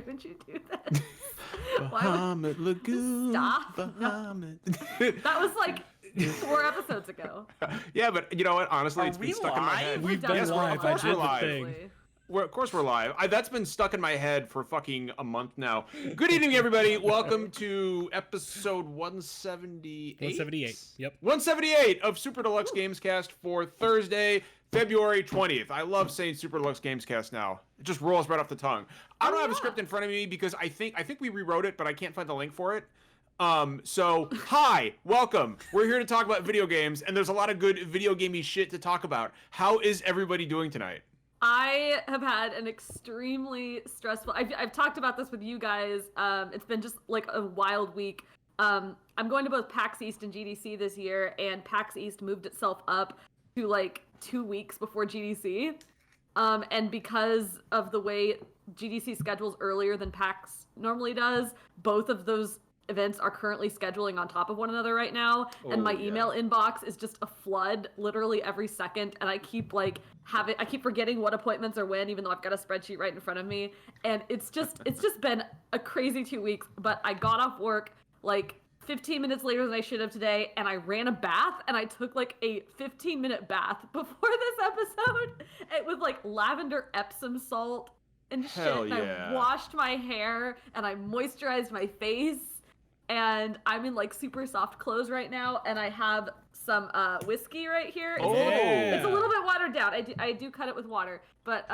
would you do that? Bahamut Lagoon. Stop. Bahamut. That was like 4 episodes ago. Yeah, but you know what? Honestly, it's been stuck in my head. We've been live. I did the thing. Of course we're live. That's been stuck in my head for fucking a month now. Good evening, everybody. Welcome to episode 178. 178. Yep. 178 of Super Deluxe Gamescast for Thursday, February 20th. I love saying Super Deluxe Gamescast now. It just rolls right off the tongue. I don't have a script in front of me because I think we rewrote it, but I can't find the link for it. So hi, welcome. We're here to talk about video games, and there's a lot of good video gamey shit to talk about. How is everybody doing tonight? I have had an extremely stressful. I've talked about this with you guys. It's been just like a wild week. I'm going to both PAX East and GDC this year, and PAX East moved itself up to like 2 weeks before GDC. And because of the way GDC schedules earlier than PAX normally does, both of those events are currently scheduling on top of one another right now, and my email inbox is just a flood literally every second, and I keep forgetting what appointments are when, even though I've got a spreadsheet right in front of me, and it's just been a crazy 2 weeks. But I got off work like 15 minutes later than I should have today, and I ran a bath, and I took like a 15-minute bath before this episode with like lavender Epsom salt and shit. And I washed my hair and I moisturized my face. And I'm in like super soft clothes right now, and I have some whiskey right here. It's a little bit watered down. I do cut it with water, but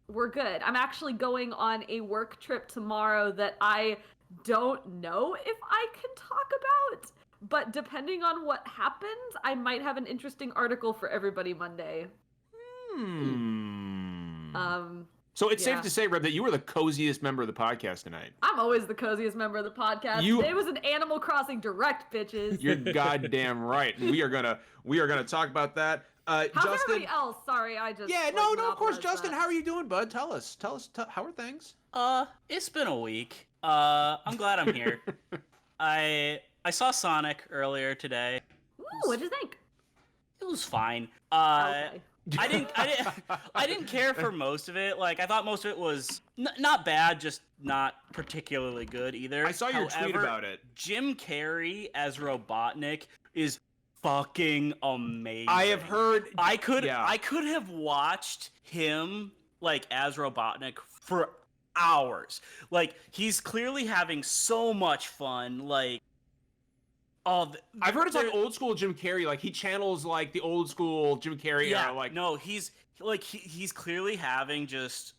we're good. I'm actually going on a work trip tomorrow that I don't know if I can talk about, but depending on what happens, I might have an interesting article for everybody Monday. So it's safe to say, Reb, that you were the coziest member of the podcast tonight. I'm always the coziest member of the podcast. Today was an Animal Crossing Direct, bitches. You're goddamn right. We are gonna talk about that. How's Justin, everybody else? Sorry, I just no, of course, Justin. How are you doing, bud? Tell us, how are things? It's been a week. I'm glad I'm here. I saw Sonic earlier today. Ooh, what'd you think? It was fine. Okay. I didn't care for most of it. Like, I thought most of it was not bad, just not particularly good either. I saw your tweet about it. Jim Carrey as Robotnik is fucking amazing. I have heard. I could have watched him like as Robotnik for hours. Like, he's clearly having so much fun. Like, I've heard it's like old school Jim Carrey. Like, he channels like the old school Jim Carrey. Yeah, era, like no, he's clearly having just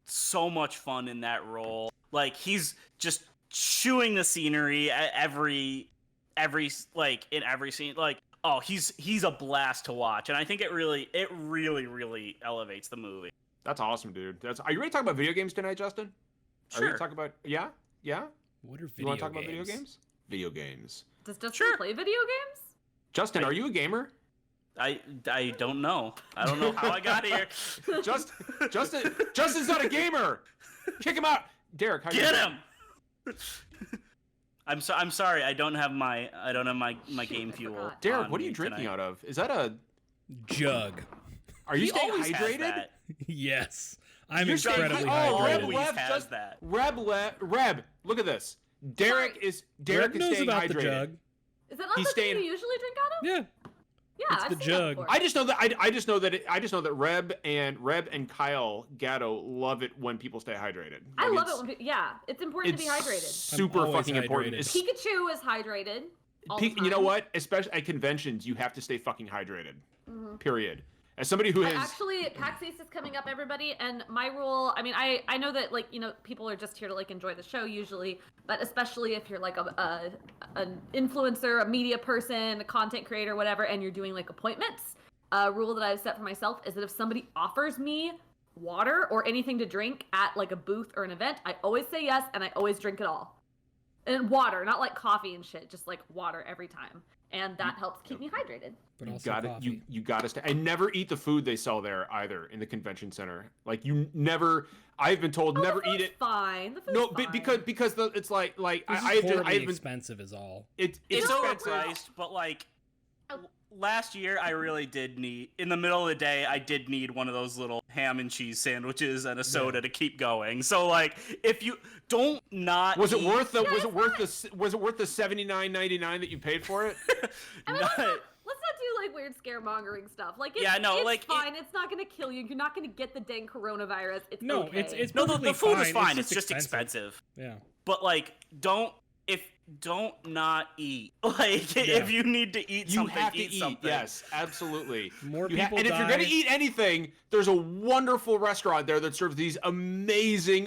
so much fun in that role. Like, he's just chewing the scenery at every like in every scene. Like, oh, he's a blast to watch, and I think it really elevates the movie. That's awesome, dude. Are you ready to talk about video games tonight, Justin? Sure. Are you ready to talk about yeah? What are video games? You want to talk about video games? Video games. Does Justin play video games? Justin, are you a gamer? I don't know. I don't know how I got here. Justin's not a gamer. Kick him out, Derek. Get him. I'm sorry. I don't have my game fuel. Derek, what are you drinking out of? Is that a jug? Are you staying hydrated? Yes, I'm incredibly hydrated. Reb, look at this. Derek is staying hydrated. The jug. Is that not the thing you usually drink out of? Yeah. Yeah, it's the jug. I just know that Reb and Kyle Gatto love it when people stay hydrated. I love it when it's important to be hydrated. Super fucking important. Pikachu is hydrated. You know what? Especially at conventions, you have to stay fucking hydrated. Mm-hmm. Period. As somebody who has actually, PAX East is coming up, everybody, and my rule. I mean, I know that people are just here to like enjoy the show usually, but especially if you're like an influencer, a media person, a content creator, whatever, and you're doing like appointments. A rule that I've set for myself is that if somebody offers me water or anything to drink at like a booth or an event, I always say yes, and I always drink it all. And water, not like coffee and shit, just like water every time. And that helps keep me hydrated. But also you gotta stay. And never eat the food they sell there either in the convention center. Like, you never. I've been told never eat it. Fine. The food's no, fine. because it's like I've been expensive is all. It's overpriced, but like last year I really did need, in the middle of the day, I did need one of those little ham and cheese sandwiches and a soda to keep going. So like, if you don't not was it eat, worth the was it worth the $79.99 that you paid for it? I mean, let's not do like weird scaremongering stuff. Like, it's fine. It's not gonna kill you. You're not gonna get the dang coronavirus. It's okay. it's no, perfectly the food is fine. It's It's just expensive. Yeah. But like, don't not eat. Like, if you need to eat You something, have to eat eat. something. Yes, absolutely. More You people and if you're die. gonna eat anything, there's a wonderful restaurant there that serves these amazing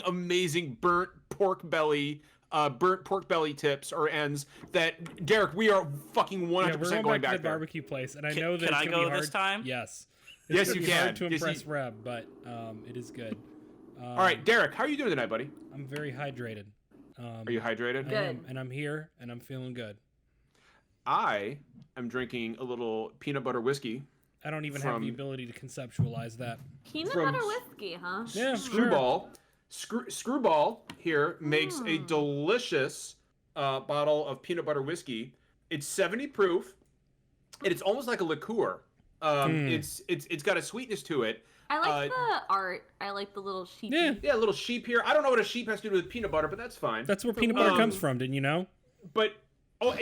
burnt pork belly tips or ends that, Derek, we are fucking 100% we're going going back back to the there. barbecue place, and I know that Can it's I gonna be go hard. this time? Yes. Yes, gonna you be hard can. to Yes, impress Reb, but it is good. All right, Derek, how are you doing tonight, buddy? I'm very hydrated. Are you hydrated? I am, and I'm here, and I'm feeling good. I am drinking a little peanut butter whiskey. I don't even have the ability to conceptualize that. Peanut butter whiskey, huh? Yeah, Screwball. Screwball here makes a delicious bottle of peanut butter whiskey. It's 70 proof, and it's almost like a liqueur. It's got a sweetness to it. I like the art. I like the little sheep. Yeah, a little sheep here. I don't know what a sheep has to do with peanut butter, but that's fine. That's where peanut butter comes from, didn't you know? But no,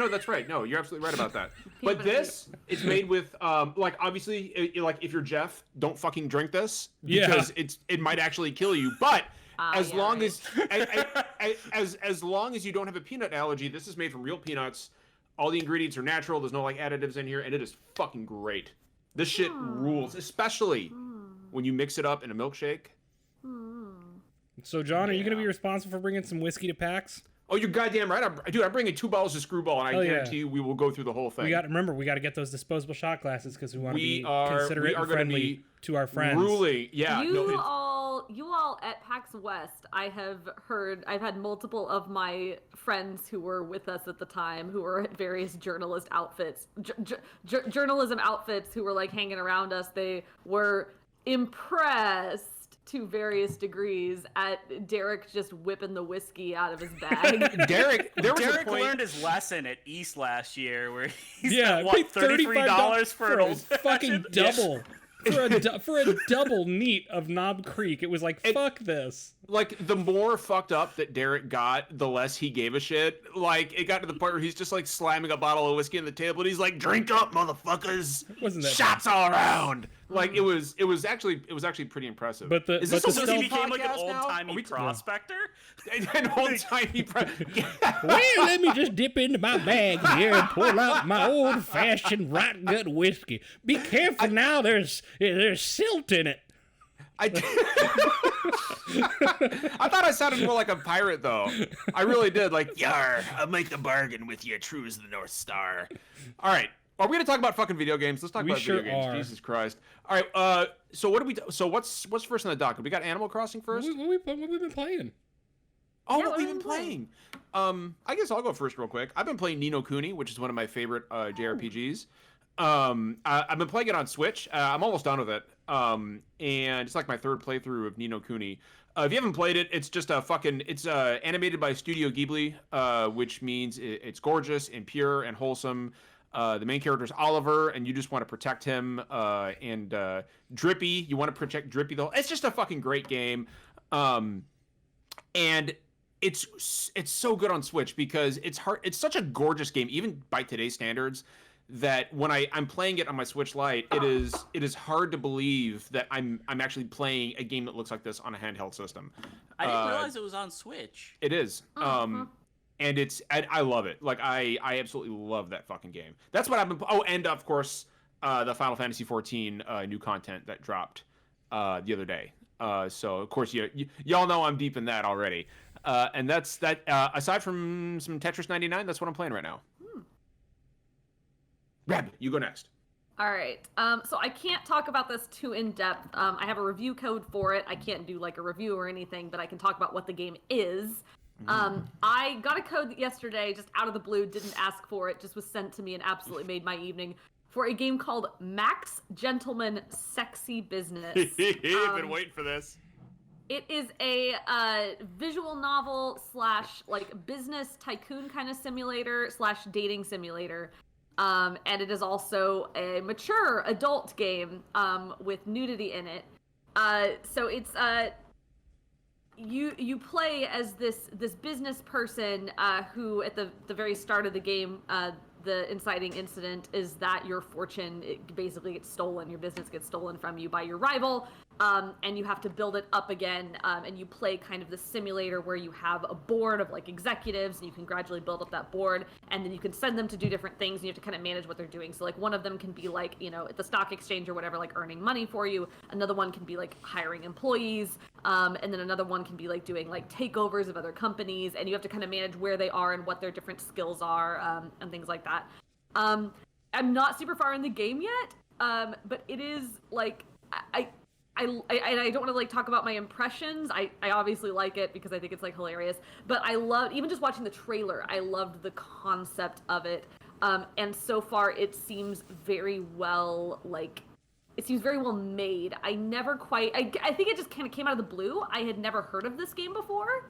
that's right. No, you're absolutely right about that. But this, it's made with like, obviously, like, if you're Jeff, don't fucking drink this because it might actually kill you. But as long as you don't have a peanut allergy, this is made from real peanuts. All the ingredients are natural. There's no like additives in here, and it is fucking great. This shit rules, especially when you mix it up in a milkshake. So, John, are you going to be responsible for bringing some whiskey to PAX? Oh, you're goddamn right. I'm bringing 2 bottles of Screwball, and I guarantee you we will go through the whole thing. We got to get those disposable shot glasses because we want to be considerate and gonna friendly be to our friends. Ruling, yeah. You all at PAX West, I've had multiple of my friends who were with us at the time who were at various journalism outfits who were like hanging around us. They were impressed to various degrees at Derek just whipping the whiskey out of his bag. Derek learned his lesson at East last year, where he spent $33 for an old fucking double. For a double neat of Knob Creek. It was like, fuck this. Like, the more fucked up that Derek got, the less he gave a shit. Like, it got to the point where he's just like slamming a bottle of whiskey on the table, and he's like, "Drink up, motherfuckers! Wasn't that shots all around?" Like, it was actually pretty impressive. But he became like an old-timey prospector? An old-timey Well, let me just dip into my bag here and pull out my old-fashioned rot gut whiskey. Be careful now, there's silt in it. I thought I sounded more like a pirate, though. I really did. Like, "Yar, I'll make the bargain with you, true as the North Star." All right. Are we gonna talk about fucking video games? Let's talk about video games. Jesus Christ! All right. So what do we? So what's first on the docket? We got Animal Crossing first. What we've been playing? Oh, what we've been playing. I guess I'll go first real quick. I've been playing Ni no Kuni, which is one of my favorite JRPGs. I've been playing it on Switch. I'm almost done with it. And it's like my third playthrough of Ni no Kuni. If you haven't played it, it's just it's animated by Studio Ghibli, which means it's gorgeous and pure and wholesome. The main character is Oliver, and you just want to protect him. And Drippy, you want to protect Drippy. It's just a fucking great game. And it's so good on Switch because it's hard. It's such a gorgeous game, even by today's standards, that when I'm playing it on my Switch Lite, it is hard to believe that I'm actually playing a game that looks like this on a handheld system. I didn't realize it was on Switch. It is. And I love it. Like, I absolutely love that fucking game. That's what I've been. Oh, and of course, the Final Fantasy XIV new content that dropped the other day. So of course y'all know I'm deep in that already. And that's that. Aside from some Tetris 99, that's what I'm playing right now. Reb, you go next. All right. So I can't talk about this too in depth. I have a review code for it. I can't do like a review or anything, but I can talk about what the game is. I got a code yesterday just out of the blue, didn't ask for it, just was sent to me and absolutely made my evening, for a game called Max Gentleman Sexy Business. I've been waiting for this. It is a visual novel / like business tycoon kind of simulator / dating simulator. and it is also a mature adult game with nudity in it. So it's you play as this business person who at the very start of the game, the inciting incident is that your fortune basically gets stolen, your business gets stolen from you by your rival, and you have to build it up again, and you play kind of the simulator where you have a board of like executives, and you can gradually build up that board, and then you can send them to do different things, and you have to kind of manage what they're doing. So like one of them can be like, at the stock exchange or whatever, like earning money for you. Another one can be like hiring employees, and then another one can be like doing like takeovers of other companies, and you have to kind of manage where they are and what their different skills are, and things like that. I'm not super far in the game yet, but it is like I don't want to like talk about my impressions. I obviously like it because I think it's like hilarious, but I love, even just watching the trailer, I loved the concept of it. And so far it seems very well made. I never quite, I think it just kind of came out of the blue. I had never heard of this game before.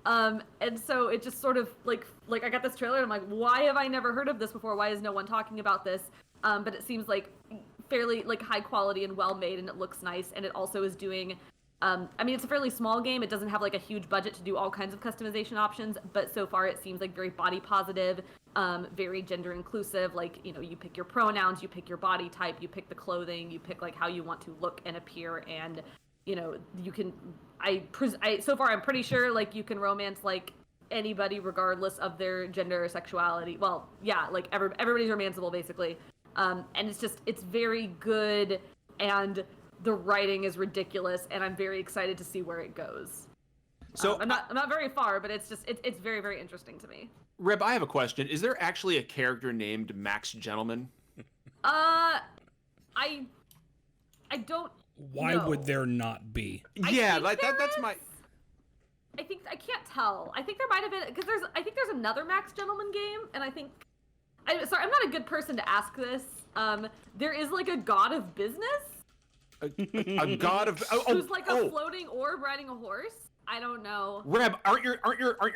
And so it just sort of like I got this trailer and I'm like, why have I never heard of this before? Why is no one talking about this? But it seems like fairly like high quality and well made, and it looks nice, and it also is doing it's a fairly small game. It doesn't have like a huge budget to do all kinds of customization options, but so far it seems like very body positive, very gender inclusive. Like, you pick your pronouns, you pick your body type, you pick the clothing, you pick like how you want to look and appear, and you can so far I'm pretty sure like you can romance like anybody regardless of their gender or sexuality. Well, yeah, like everybody's romanceable basically. And it's very good, and the writing is ridiculous, and I'm very excited to see where it goes. So I'm not very far, but it's very, very interesting to me. Reb, I have a question. Is there actually a character named Max Gentleman? I don't Why know. would there not be? Yeah, like that's my... I can't tell. I think there might have been, because there's another Max Gentleman game, and I'm not a good person to ask this. There is like a god of business. A god of who's like a floating orb riding a horse. I don't know. Reb, aren't your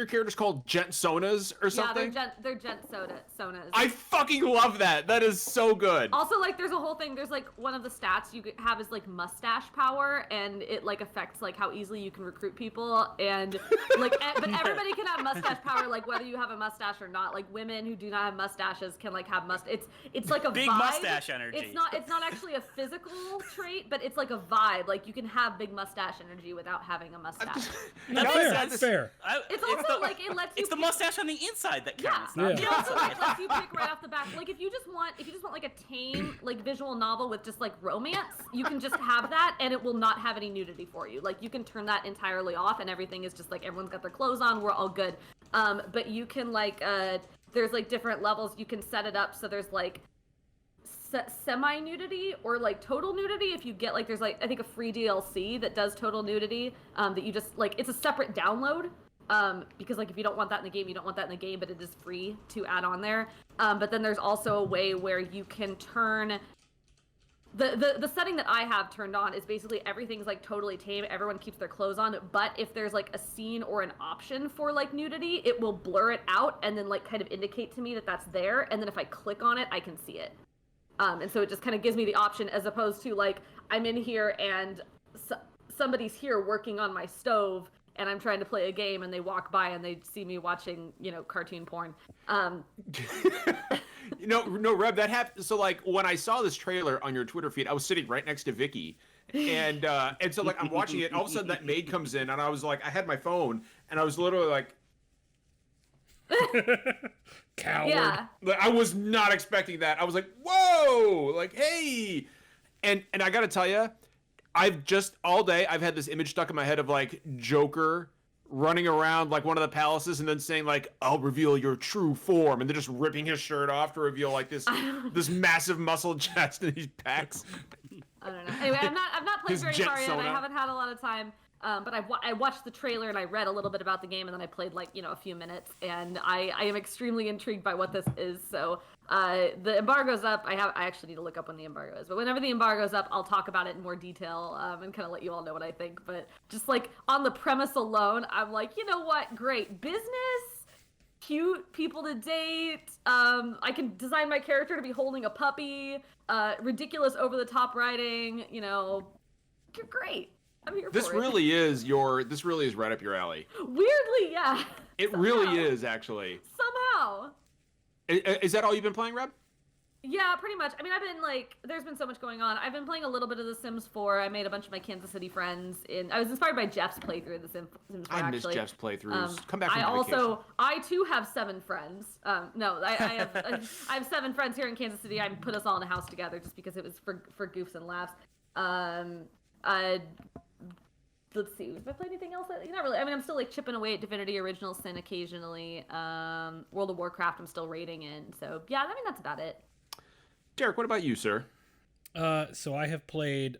characters called Gent Sonas or something? Yeah, they're Gent Sonas. I fucking love that. That is so good. Also, like, there's a whole thing. There's like one of the stats you have is like mustache power, and it like affects like how easily you can recruit people, and like, but everybody can have mustache power, like whether you have a mustache or not. Like women who do not have mustaches can like have It's like a big vibe. mustache energy. It's not actually a physical trait, but it's like a vibe. Like you can have big mustache energy without having a mustache. That's fair. It's also like it lets you. It's the mustache on the inside that counts. Yeah. It also like lets you pick right off the bat. Like if you just want like a tame like visual novel with just like romance, you can just have that, and it will not have any nudity for you. Like you can turn that entirely off, and everything is just like everyone's got their clothes on. We're all good. But you can like there's like different levels. You can set it up so there's like semi-nudity or like total nudity. If you get like, there's like I think a free DLC that does total nudity, that you just like, it's a separate download, because like if you don't want that in the game, you don't want that in the game, but it is free to add on there. But then there's also a way where you can turn the setting that I have turned on is basically everything's like totally tame, everyone keeps their clothes on, but if there's like a scene or an option for like nudity, it will blur it out and then like kind of indicate to me that that's there, and then if I click on it I can see it. And so it just kind of gives me the option, as opposed to like I'm in here and somebody's here working on my stove and I'm trying to play a game and they walk by and they see me watching, cartoon porn. No, Reb, that happened. So like when I saw this trailer on your Twitter feed, I was sitting right next to Vicky, and so like I'm watching it. All of a sudden that maid comes in, and I was like, I had my phone, and I was literally like, Coward. Yeah. Like, I was not expecting that. I was like, whoa, like, hey. And I got to tell you, I've just all day, I've had this image stuck in my head of like Joker running around like one of the palaces and then saying like, I'll reveal your true form. And then just ripping his shirt off to reveal like this massive muscle chest and these pecs. I don't know. Anyway, I've not played His very jet far yet. soda. I haven't had a lot of time. But I watched the trailer and I read a little bit about the game, and then I played like a few minutes, and I am extremely intrigued by what this is. So the embargo's up. I actually need to look up when the embargo is, but whenever the embargo's up, I'll talk about it in more detail, and kind of let you all know what I think. But just like on the premise alone, I'm like, you know what? Great business. cute people to date. I can design my character to be holding a puppy. Ridiculous, over-the-top writing. You know, you're great. I'm here This for it. This really is right up your alley. Weirdly, yeah. It Somehow. really is, actually. Somehow. Is that all you've been playing, Reb? Yeah, pretty much. I mean, I've been there's been so much going on. I've been playing a little bit of The Sims 4. I made a bunch of my Kansas City friends. I was inspired by Jeff's playthrough of The Sims 4, I miss actually. Jeff's playthroughs. Come back from I too have 7 friends. No, I have I have 7 friends here in Kansas City. I put us all in a house together just because it was for goofs and laughs. Let's see. Have I played anything else? Not really. I mean, I'm still chipping away at Divinity Original Sin occasionally. World of Warcraft, I'm still raiding in. So yeah, I mean that's about it. Derek, what about you, sir? So I have played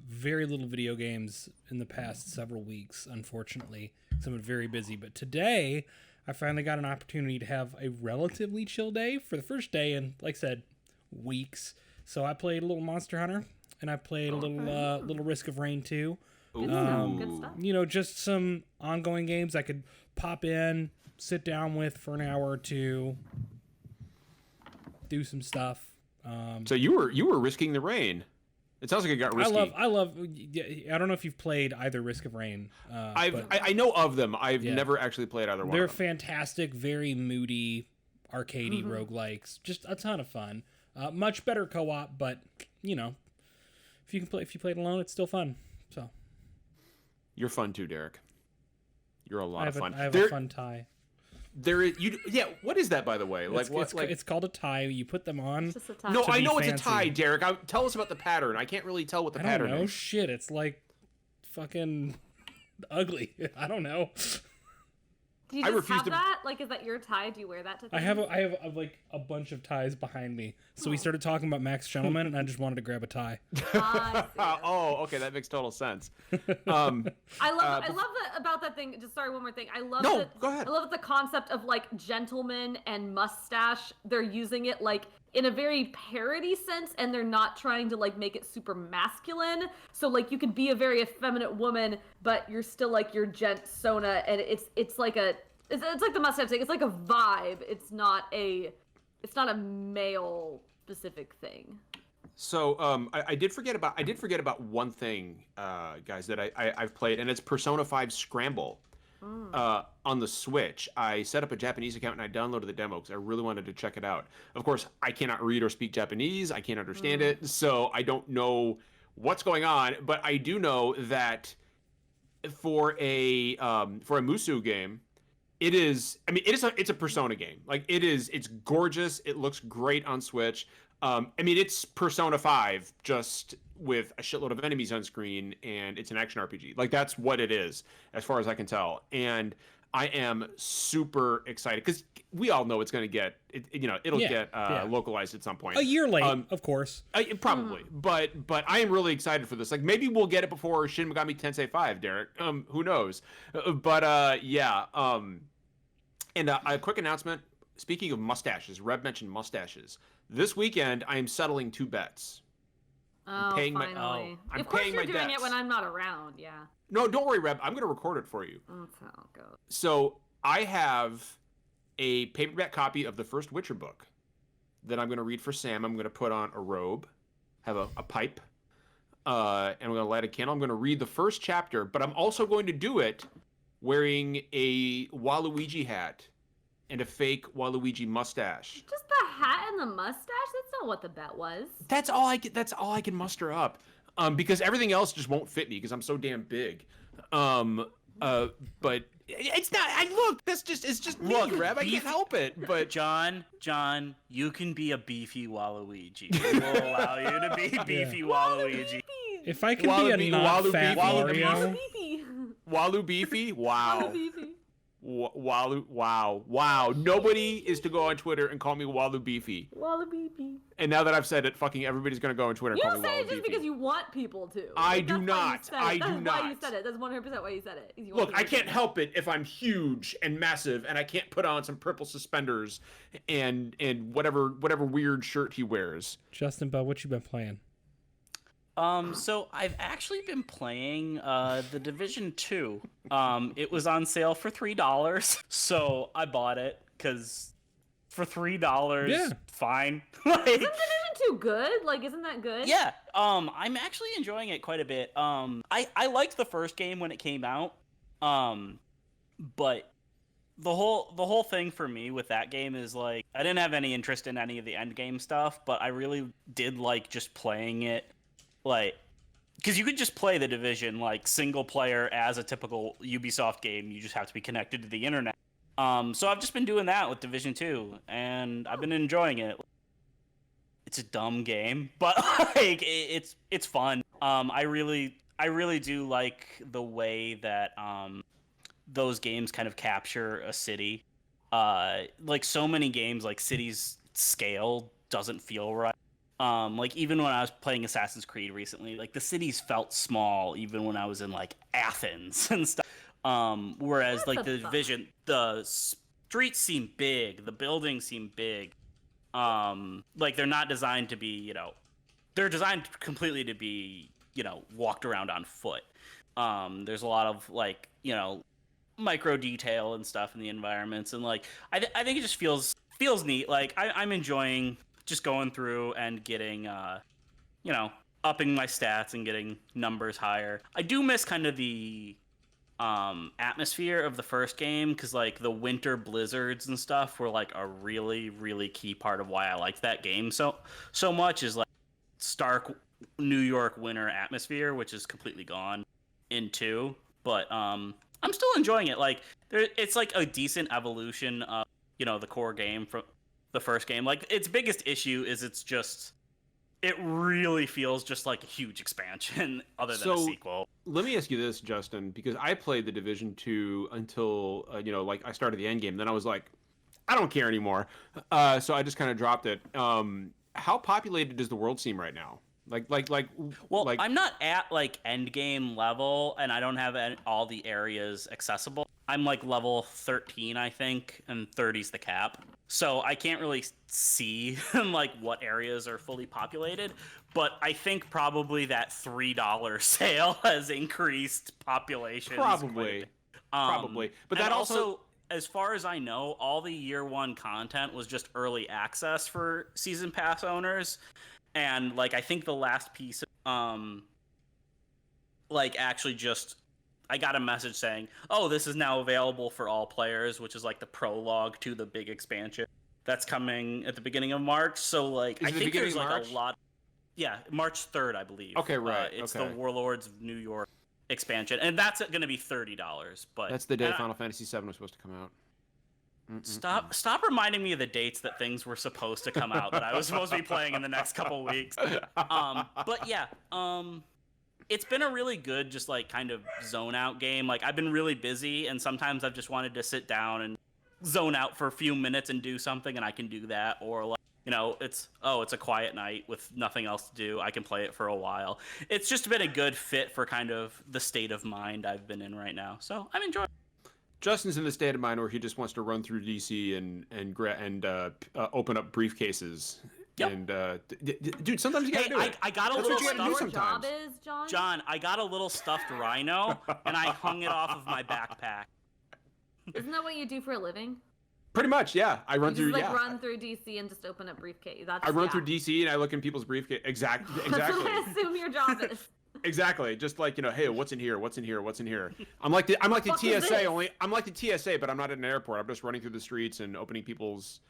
very little video games in the past several weeks, unfortunately, because I've been very busy. But today, I finally got an opportunity to have a relatively chill day for the first day in, like I said, weeks. So I played a little Monster Hunter, and I played a little Risk of Rain 2. Good stuff. Good stuff. You know, just some ongoing games I could pop in, sit down with for an hour or two, do some stuff. So you were risking the rain. It sounds like it got risky. I love. I don't know if you've played either Risk of Rain. I know of them. I've never actually played either one. They're of them. fantastic, very moody, arcadey roguelikes. Just a ton of fun. Much better co-op, but you know, if you play it alone, it's still fun. So you're fun too, Derek. You're a lot of fun. I have a fun tie. What is that, by the way? It's called a tie. You put them on. It's just a tie. No, I know fancy. it's a tie, Derek. Tell us about the pattern. I can't really tell what the pattern is. Shit, it's like fucking ugly. I don't know. Do you just have that? Is that your tie? Do you wear that to things? I have a bunch of ties behind me. So we started talking about Max Gentleman, and I just wanted to grab a tie. Oh, okay, that makes total sense. I love about that thing. Just sorry, one more thing. Go ahead. I love the concept of gentleman and mustache. They're using it in a very parody sense, and they're not trying to make it super masculine. So you could be a very effeminate woman, but you're still your gent Sona, and it's like the mustache thing. It's like a vibe. It's not a male specific thing. So I did forget about one thing, guys, that I've played, and it's Persona 5 Scramble. On the Switch. I set up a Japanese account and I downloaded the demo because I really wanted to check it out. Of course, I cannot read or speak Japanese. I can't understand it, so I don't know what's going on. But I do know that for a Musu game, it is. I mean, it's a Persona game. It's gorgeous. It looks great on Switch. I mean, it's Persona 5 just with a shitload of enemies on screen, and it's an action RPG. That's what it is, as far as I can tell. And I am super excited because we all know it's going to get, it'll get localized at some point. A year late, of course. Probably, but I am really excited for this. Maybe we'll get it before Shin Megami Tensei 5, Derek. Who knows? Yeah. And a quick announcement. Speaking of mustaches, Reb mentioned mustaches. This weekend, I am settling 2 bets. I'm finally. I'm of course paying you're my doing debts. it when I'm not around, yeah. No, don't worry, Reb. I'm going to record it for you. That's how it goes. So I have a paperback copy of the first Witcher book that I'm going to read for Sam. I'm going to put on a robe, have a pipe, and I'm going to light a candle. I'm going to read the first chapter, but I'm also going to do it wearing a Waluigi hat and a fake Waluigi mustache. Just the hat and the mustache? That's not what the bet was. That's all I can muster up. Because everything else just won't fit me because I'm so damn big. But it's not. Look, it's just me, Reb. I can't help it. But John, you can be a beefy Waluigi. We will allow you to be beefy Waluigi. If I can be a not-fat Mario. Walu Beefy? Wow. Walu Beefy. Wow. Nobody is to go on Twitter and call me Walu Beefy. Walu Beefy. And now that I've said it, fucking everybody's going to go on Twitter and You call don't me say Walu it just Beefy. because you want people to. I do not. I do not. That's why you said it. That's 100% why you said it. Look, I can't help it if I'm huge and massive and I can't put on some purple suspenders and whatever weird shirt he wears. Justin, Bell, what you been playing? So I've actually been playing The Division 2. It was on sale for $3, so I bought it. because for $3, Yeah. fine. Isn't Division 2 good? Like, isn't that good? Yeah, I'm actually enjoying it quite a bit. I liked the first game when it came out, but the whole thing for me with that game is like I didn't have any interest in any of the end game stuff, but I really did like just playing it, like because you could just play the Division like single player as a typical Ubisoft game. You just have to be connected to the internet. So I've just been doing that with Division 2, and I've been enjoying it. It's a dumb game, but like it's fun. I really do like the way that those games kind of capture a city. Like so many games, like cities scale doesn't feel right. Like even when I was playing Assassin's Creed recently, like the cities felt small even when I was in like Athens and stuff. Whereas That's like a the bummer. Division, the streets seem big, the buildings seem big. Like they're not designed to be, they're designed completely to be, walked around on foot. There's a lot of like, micro detail and stuff in the environments, and like I think it just feels neat. Like I'm enjoying just going through and getting upping my stats and getting numbers higher. I do miss kind of the atmosphere of the first game, because like the winter blizzards and stuff were like a really, really key part of why I liked that game so much, is like stark New York winter atmosphere, which is completely gone in 2. But I'm still enjoying it. Like it's like a decent evolution of the core game from the first game. Like its biggest issue is it really feels just like a huge expansion other than a sequel. Let me ask you this, Justin, because I played the Division 2 until like I started the end game. Then I was like, I don't care anymore. So I just kind of dropped it. How populated does the world seem right now? Well, I'm not at like end game level, and I don't have all the areas accessible. I'm like level 13, I think, and 30's the cap. So I can't really see like what areas are fully populated, but I think probably that $3 sale has increased population. Probably. But that also, as far as I know, all the year 1 content was just early access for season pass owners. And like I think the last piece like actually just I got a message saying, "Oh, this is now available for all players," which is like the prologue to the big expansion that's coming at the beginning of March. So like I think there's like a lot. Yeah, March 3rd, I believe. Okay, right. It's the Warlords of New York expansion, and that's going to be $30. But that's the day Final Fantasy VII was supposed to come out. Stop reminding me of the dates that things were supposed to come out that I was supposed to be playing in the next couple weeks. But yeah, it's been a really good just like kind of zone out game. Like I've been really busy, and sometimes I've just wanted to sit down and zone out for a few minutes and do something, and I can do that. Or like it's a quiet night with nothing else to do. I can play it for a while. It's just been a good fit for kind of the state of mind I've been in right now. So I'm enjoying. Justin's in the state of mind where he just wants to run through DC and open up briefcases. Yep. And dude, sometimes you gotta do it. I got a That's little what you gotta do Your sometimes. job is, John? John, I got a little stuffed rhino, and I hung it off of my backpack. Isn't that what you do for a living? Pretty much, yeah. I run You through, just run through DC and just open up briefcase. I run through DC and I look in people's briefcase. Exactly. That's what I assume your job is. Exactly. Just like, hey, what's in here? What's in here? What's in here? I'm like the fuck is TSA this? only. I'm like the TSA, but I'm not at an airport. I'm just running through the streets and opening people's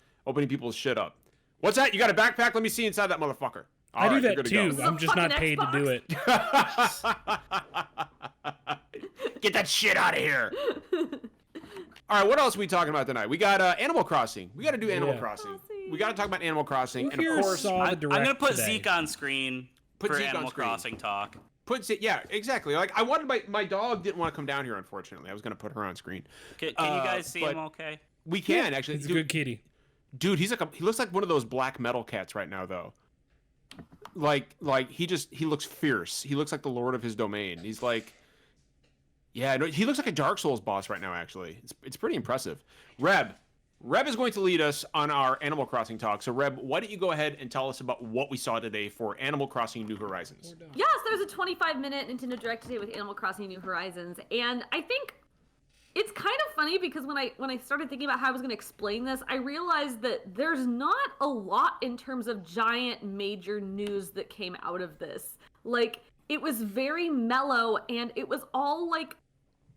shit up. What's that? You got a backpack? Let me see inside that motherfucker. I do that you're good to go. too. I'm just not paid to do it. Get that shit out of here. All right, what else are we talking about tonight? We got Animal Crossing. We got to do Animal Crossing. We got to talk about Animal Crossing. Who And of here course, saw the I'm direct gonna put today? Zeke on screen Put for Zeke on Animal screen. Crossing talk. yeah, exactly. Like I wanted my dog didn't want to come down here. Unfortunately, I was gonna put her on screen. Can you guys see but him okay? We can actually. He's a good kitty. Dude, he looks like one of those black metal cats right now, though. Like he looks fierce. He looks like the lord of his domain. He's like, yeah, no, he looks like a Dark Souls boss right now. Actually, it's pretty impressive. Reb is going to lead us on our Animal Crossing talk. So Reb, why don't you go ahead and tell us about what we saw today for Animal Crossing New Horizons? Yes, there's a 25-minute Nintendo Direct today with Animal Crossing New Horizons, and I think It's kind of funny because when I started thinking about how I was going to explain this, I realized that there's not a lot in terms of giant major news that came out of this. Like, it was very mellow, and it was all like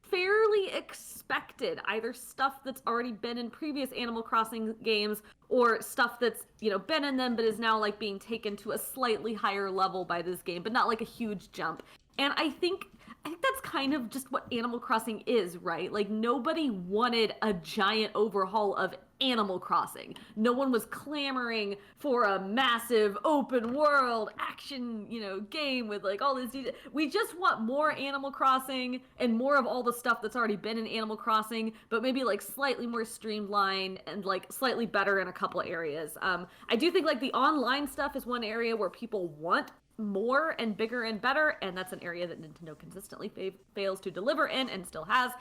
fairly expected, either stuff that's already been in previous Animal Crossing games or stuff that's, you know, been in them but is now like being taken to a slightly higher level by this game, but not like a huge jump. And I think that's kind of just what Animal Crossing is, right? Like, nobody wanted a giant overhaul of Animal Crossing. No one was clamoring for a massive open world action, you know, game with like all this detail. We just want more Animal Crossing and more of all the stuff that's already been in Animal Crossing, but maybe like slightly more streamlined and like slightly better in a couple areas. I do think like the online stuff is one area where people want more and bigger and better, and that's an area that Nintendo consistently fails to deliver in and still has.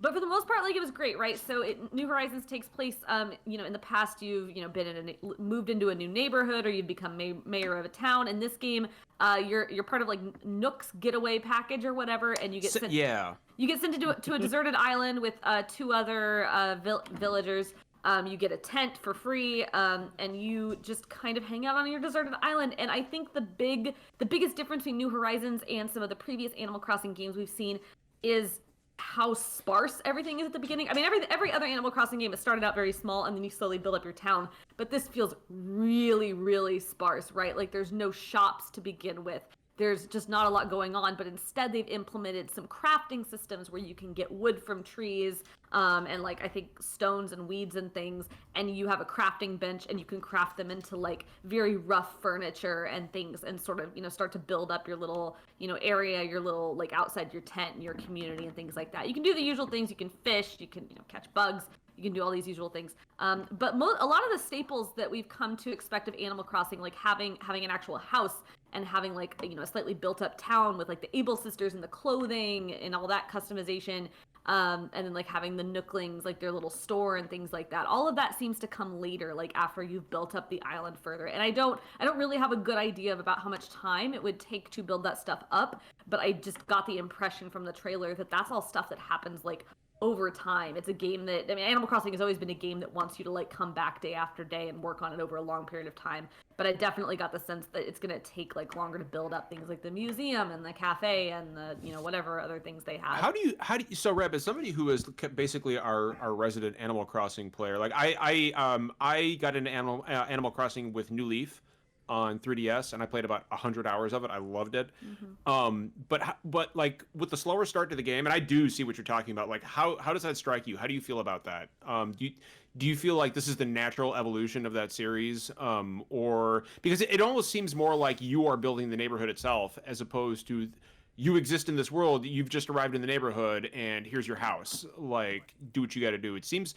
But for the most part, like, it was great, right? So New Horizons takes place, you know, in the past you've, you know, been in moved into a new neighborhood, or you've become mayor of a town. In this game, you're part of like Nook's getaway package or whatever, and you get sent, you get sent to a deserted island with 2 other villagers. You get a tent for free, and you just kind of hang out on your deserted island. And I think the biggest difference between New Horizons and some of the previous Animal Crossing games we've seen is how sparse everything is at the beginning. I mean, every other Animal Crossing game has started out very small, and then you slowly build up your town. But this feels really, really sparse, right? Like, there's no shops to begin with. There's just not a lot going on, but instead they've implemented some crafting systems where you can get wood from trees, and like I think stones and weeds and things, and you have a crafting bench and you can craft them into like very rough furniture and things, and sort of, you know, start to build up your little, you know, area, your little like outside your tent and your community and things like that. You can do the usual things. You can fish, you can, you know, catch bugs. You can do all these usual things. But a lot of the staples that we've come to expect of Animal Crossing, like having an actual house and having like, you know, a slightly built up town with like the Able sisters and the clothing and all that customization, and then like having the Nooklings, like their little store and things like that. All of that seems to come later, like after you've built up the island further. And I don't really have a good idea about how much time it would take to build that stuff up, but I just got the impression from the trailer that that's all stuff that happens like over time. It's a game that, I mean, Animal Crossing has always been a game that wants you to like come back day after day and work on it over a long period of time. But I definitely got the sense that it's going to take like longer to build up things like the museum and the cafe and the, you know, whatever other things they have. How do you, so Reb, as somebody who is basically our resident Animal Crossing player, like I got into Animal Crossing with New Leaf on 3DS, and I played about 100 hours of it. I loved it. But like with the slower start to the game, and I do see what you're talking about. Like how does that strike you? How do you feel about that? Do you feel like this is the natural evolution of that series, or because it almost seems more like you are building the neighborhood itself as opposed to you exist in this world, you've just arrived in the neighborhood, and here's your house. Like, do what you got to do. It seems,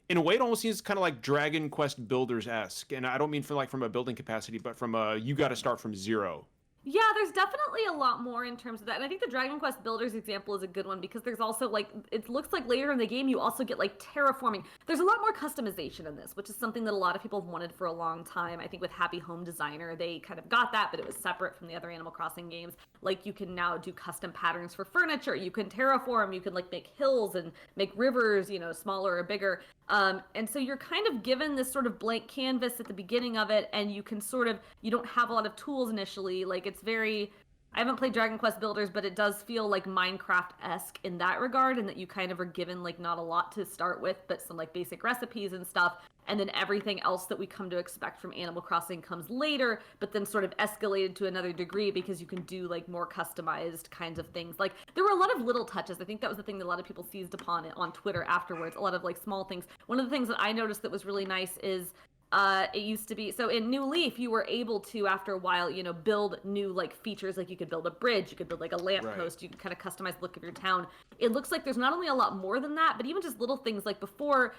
in a way, it almost seems kind of like Dragon Quest Builders-esque, and I don't mean from a building capacity, but from you got to start from zero. Yeah, there's definitely a lot more in terms of that. And I think the Dragon Quest Builders example is a good one because there's also like, it looks like later in the game you also get like terraforming. There's a lot more customization in this, which is something that a lot of people have wanted for a long time. I think with Happy Home Designer, they kind of got that, but it was separate from the other Animal Crossing games. Like, you can now do custom patterns for furniture. You can terraform, you can like make hills and make rivers, you know, smaller or bigger. And so you're kind of given this sort of blank canvas at the beginning of it, and you can sort of, you don't have a lot of tools initially. Like, it's very, I haven't played Dragon Quest Builders, but it does feel like Minecraft-esque in that regard, and that you kind of are given like not a lot to start with, but some like basic recipes and stuff. And then everything else that we come to expect from Animal Crossing comes later, but then sort of escalated to another degree because you can do like more customized kinds of things. Like, there were a lot of little touches. I think that was the thing that a lot of people seized upon it on Twitter afterwards. A lot of like small things. One of the things that I noticed that was really nice is it used to be, so in New Leaf, you were able to, after a while, you know, build new like features. Like, you could build a bridge, you could build like a lamppost, right. You could kind of customize the look of your town. It looks like there's not only a lot more than that, but even just little things like before,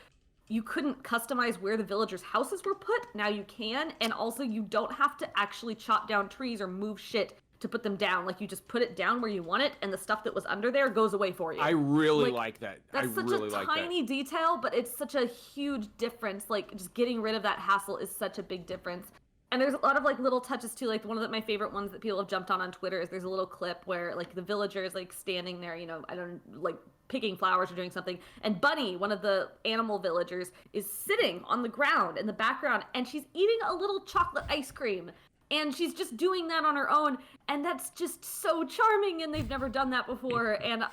you couldn't customize where the villagers' houses were put. Now you can, and also you don't have to actually chop down trees or move shit to put them down. Like, you just put it down where you want it, and the stuff that was under there goes away for you. I really like that. That's such a tiny detail, but it's such a huge difference. Like, just getting rid of that hassle is such a big difference. And there's a lot of like little touches too. Like, one of my favorite ones that people have jumped on Twitter is there's a little clip where like the villager is like standing there, you know, I don't like picking flowers or doing something. And Bunny, one of the animal villagers, is sitting on the ground in the background, and she's eating a little chocolate ice cream. And she's just doing that on her own, and that's just so charming, and they've never done that before. And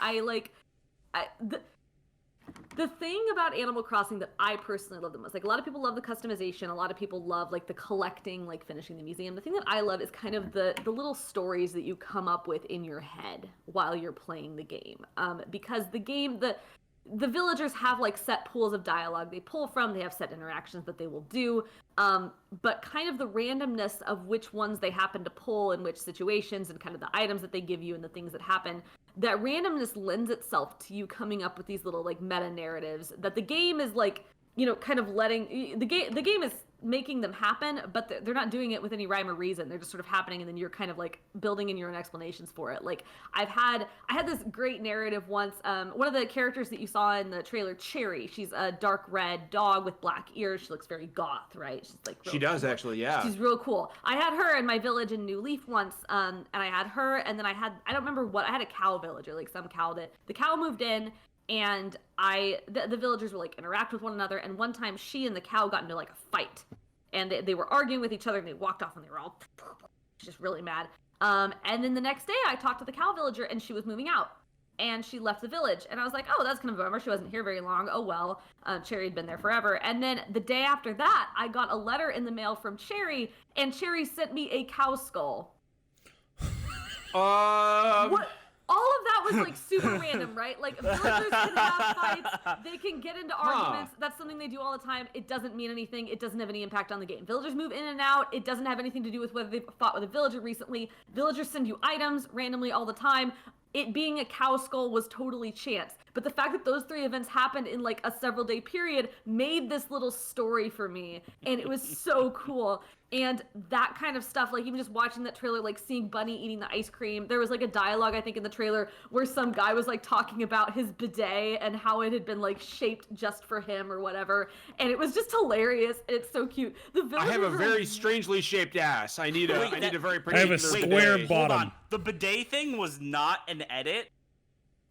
the thing about Animal Crossing that I personally love the most, like, a lot of people love the customization, a lot of people love, like, the collecting, like, finishing the museum. The thing that I love is kind of the little stories that you come up with in your head while you're playing the game. Because the game, the villagers have, like, set pools of dialogue they pull from, they have set interactions that they will do, but kind of the randomness of which ones they happen to pull in which situations and kind of the items that they give you and the things that happen, that randomness lends itself to you coming up with these little, like, meta narratives that the game is, like, you know, kind of letting the game is making them happen, but they're not doing it with any rhyme or reason. They're just sort of happening, and then you're kind of like building in your own explanations for it. Like I had this great narrative once. One of the characters that you saw in the trailer, Cherry, she's a dark red dog with black ears. She looks very goth, right? She's like she does cool. Actually, yeah. She's real cool. I had her in my village in New Leaf once, and I had her, and then I don't remember what, I had a cow villager, like some cow that the cow moved in. And the villagers would like interact with one another. And one time she and the cow got into like a fight, and they were arguing with each other, and they walked off, and they were all just really mad. And then the next day I talked to the cow villager, and she was moving out, and she left the village. And I was like, oh, that's kind of a bummer. She wasn't here very long. Oh, well, Cherry had been there forever. And then the day after that, I got a letter in the mail from Cherry, and Cherry sent me a cow skull. What? All of that was like super random, right? Like villagers can have fights, they can get into arguments. That's something they do all the time. It doesn't mean anything. It doesn't have any impact on the game. Villagers move in and out. It doesn't have anything to do with whether they've fought with a villager recently. Villagers send you items randomly all the time. It being a cow skull was totally chance. But the fact that those three events happened in like a several day period made this little story for me. And it was so cool. And that kind of stuff, like even just watching that trailer, like seeing Bunny eating the ice cream. There was like a dialogue, I think, in the trailer where some guy was like talking about his bidet and how it had been like shaped just for him or whatever. And it was just hilarious. And it's so cute. I have a very strangely shaped ass. I need a very particular I have a square bidet. bottom. Hold on. The bidet thing was not an edit?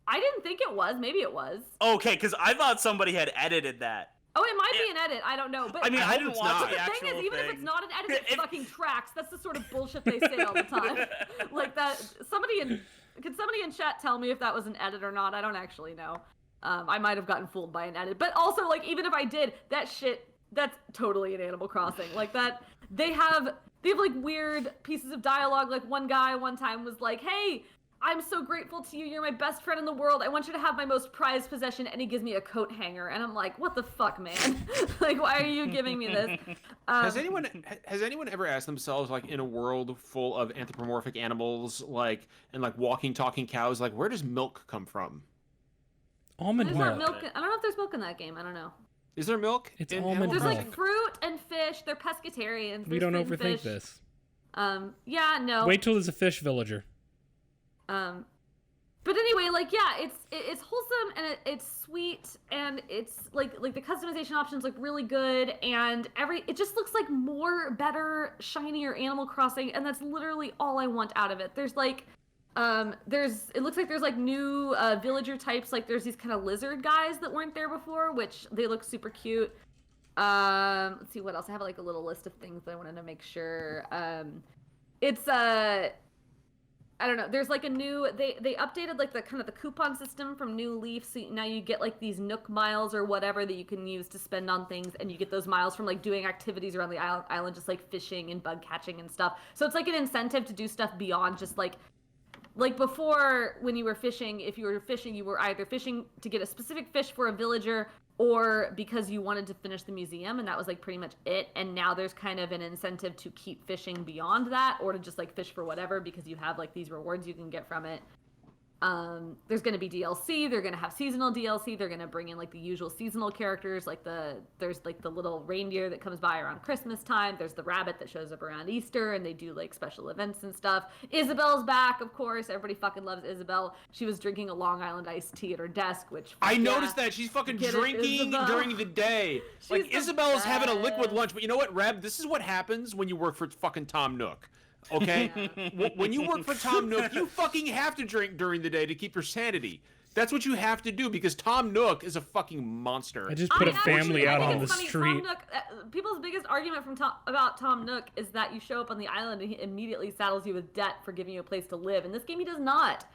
I didn't think it was. Maybe it was. Okay, because I thought somebody had edited that. Oh, it might be an eded. I don't know. But I mean, I didn't watch the thing is, even if it's not an edit, it fucking tracks. That's the sort of bullshit they say all the time. Like that. Could somebody in chat tell me if that was an edit or not? I don't actually know. I might have gotten fooled by an edit. But also, like, even if I did, that's totally an Animal Crossing. Like that, they have like weird pieces of dialogue. Like one guy one time was like, "Hey, I'm so grateful to you. You're my best friend in the world. I want you to have my most prized possession." And he gives me a coat hanger. And I'm like, what the fuck, man? Like, why are you giving me this? Has anyone ever asked themselves, like, in a world full of anthropomorphic animals, like, and like walking, talking cows, like, where does milk come from? Almond milk. I don't know if there's milk in that game. I don't know. Is there milk? It's almond milk. There's like fruit and fish. They're pescatarians. We don't overthink this. Yeah, no. Wait till there's a fish villager. But anyway, like, yeah, it's wholesome and it's sweet and it's like the customization options look really good and it just looks like more, better, shinier Animal Crossing, and that's literally all I want out of it. There's like, it looks like there's like new villager types. Like there's these kind of lizard guys that weren't there before, which they look super cute. Let's see what else. I have like a little list of things that I wanted to make sure. It's I don't know. There's like a new, they updated like the kind of the coupon system from New Leaf. So now you get like these Nook miles or whatever that you can use to spend on things. And you get those miles from like doing activities around the island, just like fishing and bug catching and stuff. So it's like an incentive to do stuff beyond just like before when you were fishing, if you were fishing, you were either fishing to get a specific fish for a villager or because you wanted to finish the museum, and that was like pretty much it. And now there's kind of an incentive to keep fishing beyond that, or to just like fish for whatever because you have like these rewards you can get from it. There's going to be DLC. They're going to have seasonal DLC. They're going to bring in like the usual seasonal characters. Like there's like the little reindeer that comes by around Christmas time. There's the rabbit that shows up around Easter, and they do like special events and stuff. Isabel's back, of course. Everybody fucking loves Isabel. She was drinking a Long Island iced tea at her desk, which I noticed that she's fucking drinking during the day. Like Isabel is having a liquid lunch, but you know what, Reb? This is what happens when you work for fucking Tom Nook. Okay? Yeah. When you work for Tom Nook, you fucking have to drink during the day to keep your sanity. That's what you have to do because Tom Nook is a fucking monster. I just put a family out on the funny. street. Tom Nook, people's biggest argument about Tom Nook is that you show up on the island and he immediately saddles you with debt for giving you a place to live. In this game, he does not.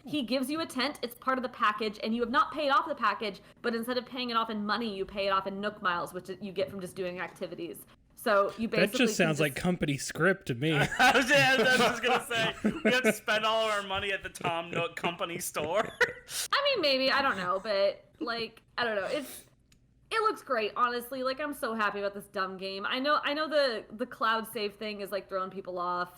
He gives you a tent. It's part of the package, and you have not paid off the package, but instead of paying it off in money, you pay it off in Nook miles, which you get from just doing activities. So you basically that just sounds like company script to me. I was just gonna say we have to spend all of our money at the Tom Nook company store. I mean, maybe, I don't know, but like, I don't know. It looks great, honestly. Like, I'm so happy about this dumb game. I know the cloud save thing is like throwing people off.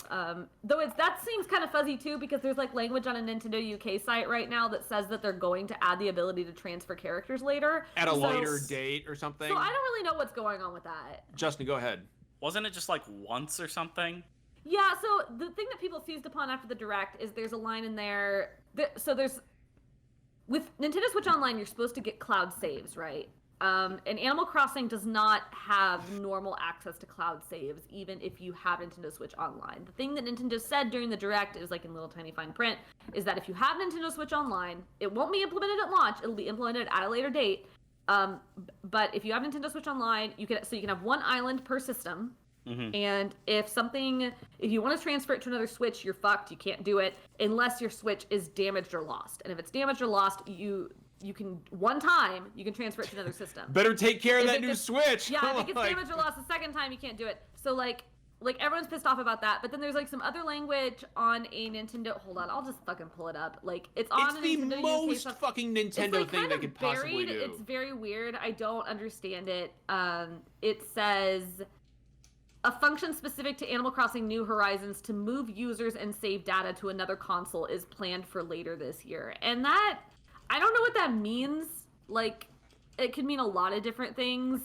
Though that seems kind of fuzzy too, because there's like language on a Nintendo UK site right now that says that they're going to add the ability to transfer characters later at a later date or something. So I don't really know what's going on with that. Justin, go ahead. Wasn't it just like once or something? Yeah. So the thing that people seized upon after the Direct is there's a line in there. So there's with Nintendo Switch Online, you're supposed to get cloud saves, right? And Animal Crossing does not have normal access to cloud saves, even if you have Nintendo Switch Online. The thing that Nintendo said during the Direct, it was like in little tiny fine print, is that if you have Nintendo Switch Online, it won't be implemented at launch, it'll be implemented at a later date. But if you have Nintendo Switch Online, you can have one island per system. Mm-hmm. And if you want to transfer it to another Switch, you're fucked. You can't do it unless your Switch is damaged or lost. And if it's damaged or lost, you can you can transfer it to another system. Better take care of that new Switch. Yeah, if it gets damaged or lost the second time, you can't do it. So like everyone's pissed off about that. But then there's like some other language on a Nintendo. Hold on, I'll just fucking pull it up. Like it's on the Nintendo most UK fucking Nintendo like thing they could possibly buried. do. It's very weird. I don't understand it. It says a function specific to Animal Crossing New Horizons to move users and save data to another console is planned for later this year. And that, I don't know what that means. Like, it could mean a lot of different things.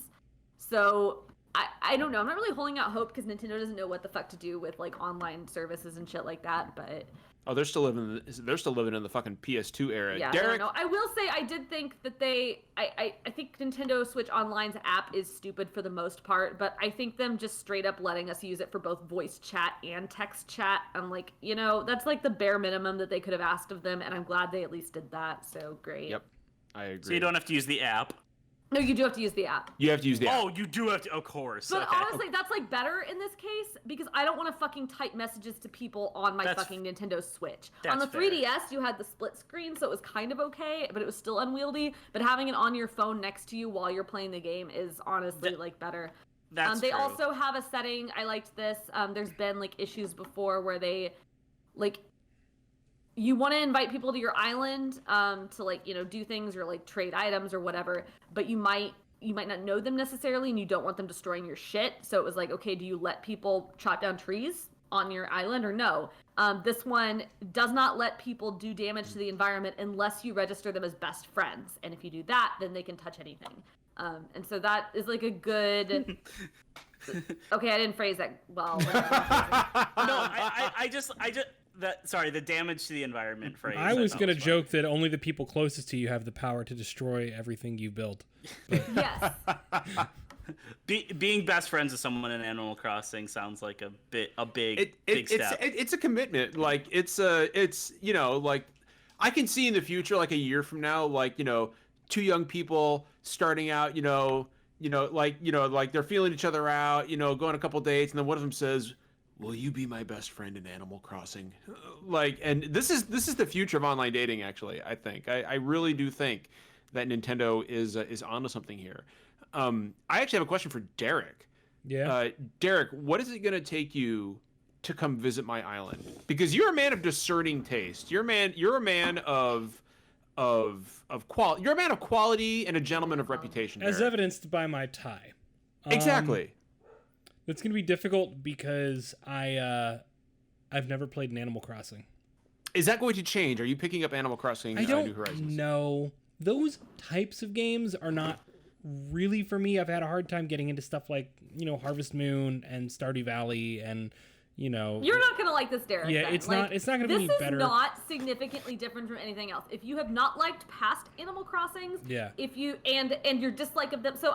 So, I don't know. I'm not really holding out hope because Nintendo doesn't know what the fuck to do with, like, online services and shit like that, but... Oh, they're still living in the fucking PS2 era. Yeah, Derek? I don't know. I will say I did think that I think Nintendo Switch Online's app is stupid for the most part, but I think them just straight up letting us use it for both voice chat and text chat, I'm like, that's like the bare minimum that they could have asked of them, and I'm glad they at least did that, so great. Yep, I agree. So you don't have to use the app? No, you do have to use the app. You have to use the app. Oh, you do have to, of course. But okay. honestly, that's like better in this case because I don't want to fucking type messages to people on my fucking Nintendo Switch. On the 3DS, you had the split screen, so it was kind of okay, but it was still unwieldy. But having it on your phone next to you while you're playing the game is honestly like better. They true. also have a setting. I liked this. There's been like issues before where they like. You want to invite people to your island to like do things or like trade items or whatever, but you might not know them necessarily and you don't want them destroying your shit. So it was like, okay, do you let people chop down trees on your island or no? This one does not let people do damage to the environment unless you register them as best friends, and if you do that, then they can touch anything. And so that is like a good. Okay, I didn't phrase that well. No, I just the damage to the environment phrase. I was gonna joke that only the people closest to you have the power to destroy everything you built. Yes. Being best friends with someone in Animal Crossing sounds like a big step. It's a commitment. Like it's like I can see in the future, like a year from now, like two young people starting out, like they're feeling each other out, going a couple dates, and then one of them says, will you be my best friend in Animal Crossing? And this is the future of online dating, actually, I think. I really do think that Nintendo is onto something here. I actually have a question for Derek. Yeah. Derek, what is it going to take you to come visit my island? Because you're a man of discerning taste. You're a man of quality. You're a man of quality and a gentleman of reputation. As Derek. evidenced by my tie. Exactly. It's going to be difficult because I've never played an Animal Crossing. Is that going to change? Are you picking up Animal Crossing New Horizons? I don't know. Those types of games are not really for me. I've had a hard time getting into stuff like, Harvest Moon and Stardew Valley and, You're not going to like this, Derek. Yeah, then. it's not going to be better. This is not significantly different from anything else. If you have not liked past Animal Crossings, if you and your dislike of them. So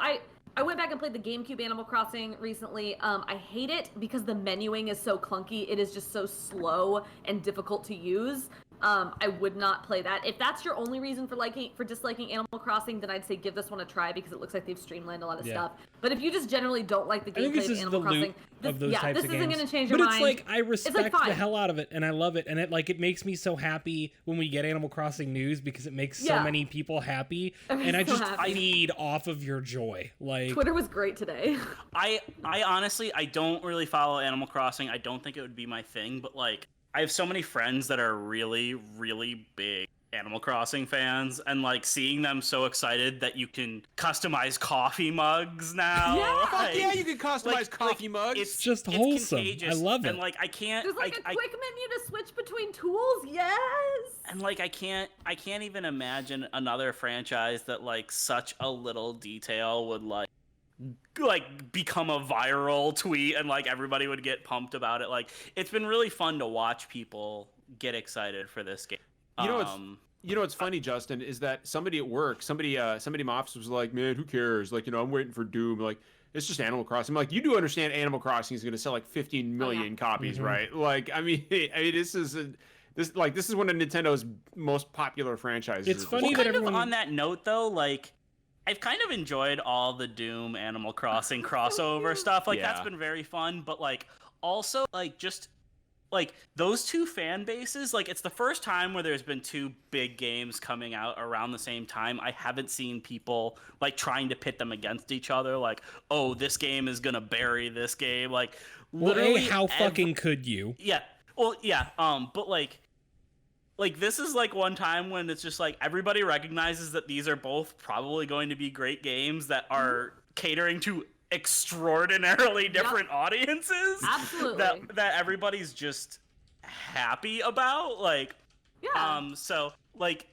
I went back and played the GameCube Animal Crossing recently. I hate it because the menuing is so clunky. It is just so slow and difficult to use. I would not play that. If that's your only reason for disliking Animal Crossing, then I'd say give this one a try because it looks like they've streamlined a lot of stuff. But if you just generally don't like the gameplay of Animal Crossing, of those types this of isn't games. going to change your mind. But it's like I respect fine. the hell out of it, and I love it, and it makes me so happy when we get Animal Crossing news because it makes so many people happy, and I just feed off of your joy. Like Twitter was great today. I honestly I don't really follow Animal Crossing. I don't think it would be my thing, but like I have so many friends that are really, really big Animal Crossing fans, and like seeing them so excited that you can customize coffee mugs now. Yeah, Fuck yeah, you can customize coffee mugs. It's just wholesome. I love it. And like I can't. There's like a quick menu to switch between tools. Yes. And like I can't even imagine another franchise that like such a little detail would like become a viral tweet and like everybody would get pumped about it. Like it's been really fun to watch people get excited for this game. You know what's funny, Justin, is that somebody at work, somebody in my office was like, man, who cares? Like, I'm waiting for Doom. Like, it's just Animal Crossing. I'm like, you do understand Animal Crossing is going to sell like 15 million copies, right? Like, I mean, this is one of Nintendo's most popular franchises. It's funny that everyone... on that note though, like I've kind of enjoyed all the Doom Animal Crossing crossover stuff. Like that's been very fun, but like also like just like those two fan bases, like it's the first time where there's been two big games coming out around the same time. I haven't seen people like trying to pit them against each other. Like, oh, this game is gonna bury this game. Like, literally, how fucking could you? Yeah. Well, yeah. But like this is like one time when it's just like everybody recognizes that these are both probably going to be great games that are catering to extraordinarily different audiences. Absolutely. That everybody's just happy about. Like, so like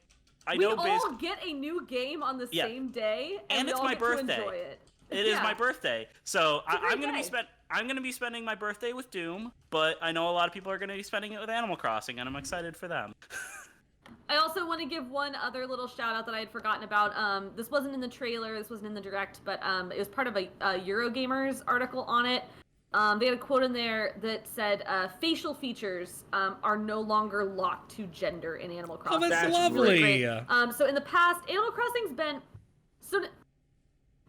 I know we all get a new game on the same day, and we it's all my get to birthday. enjoy it. It is my birthday, so I'm gonna day. I'm gonna be spending my birthday with Doom, but I know a lot of people are gonna be spending it with Animal Crossing, and I'm excited for them. I also want to give one other little shout out that I had forgotten about. This wasn't in the trailer, this wasn't in the direct, but it was part of a Eurogamers article on it. They had a quote in there that said, facial features are no longer locked to gender in Animal Crossing. Oh, that's lovely. Really great. So in the past, Animal Crossing's been...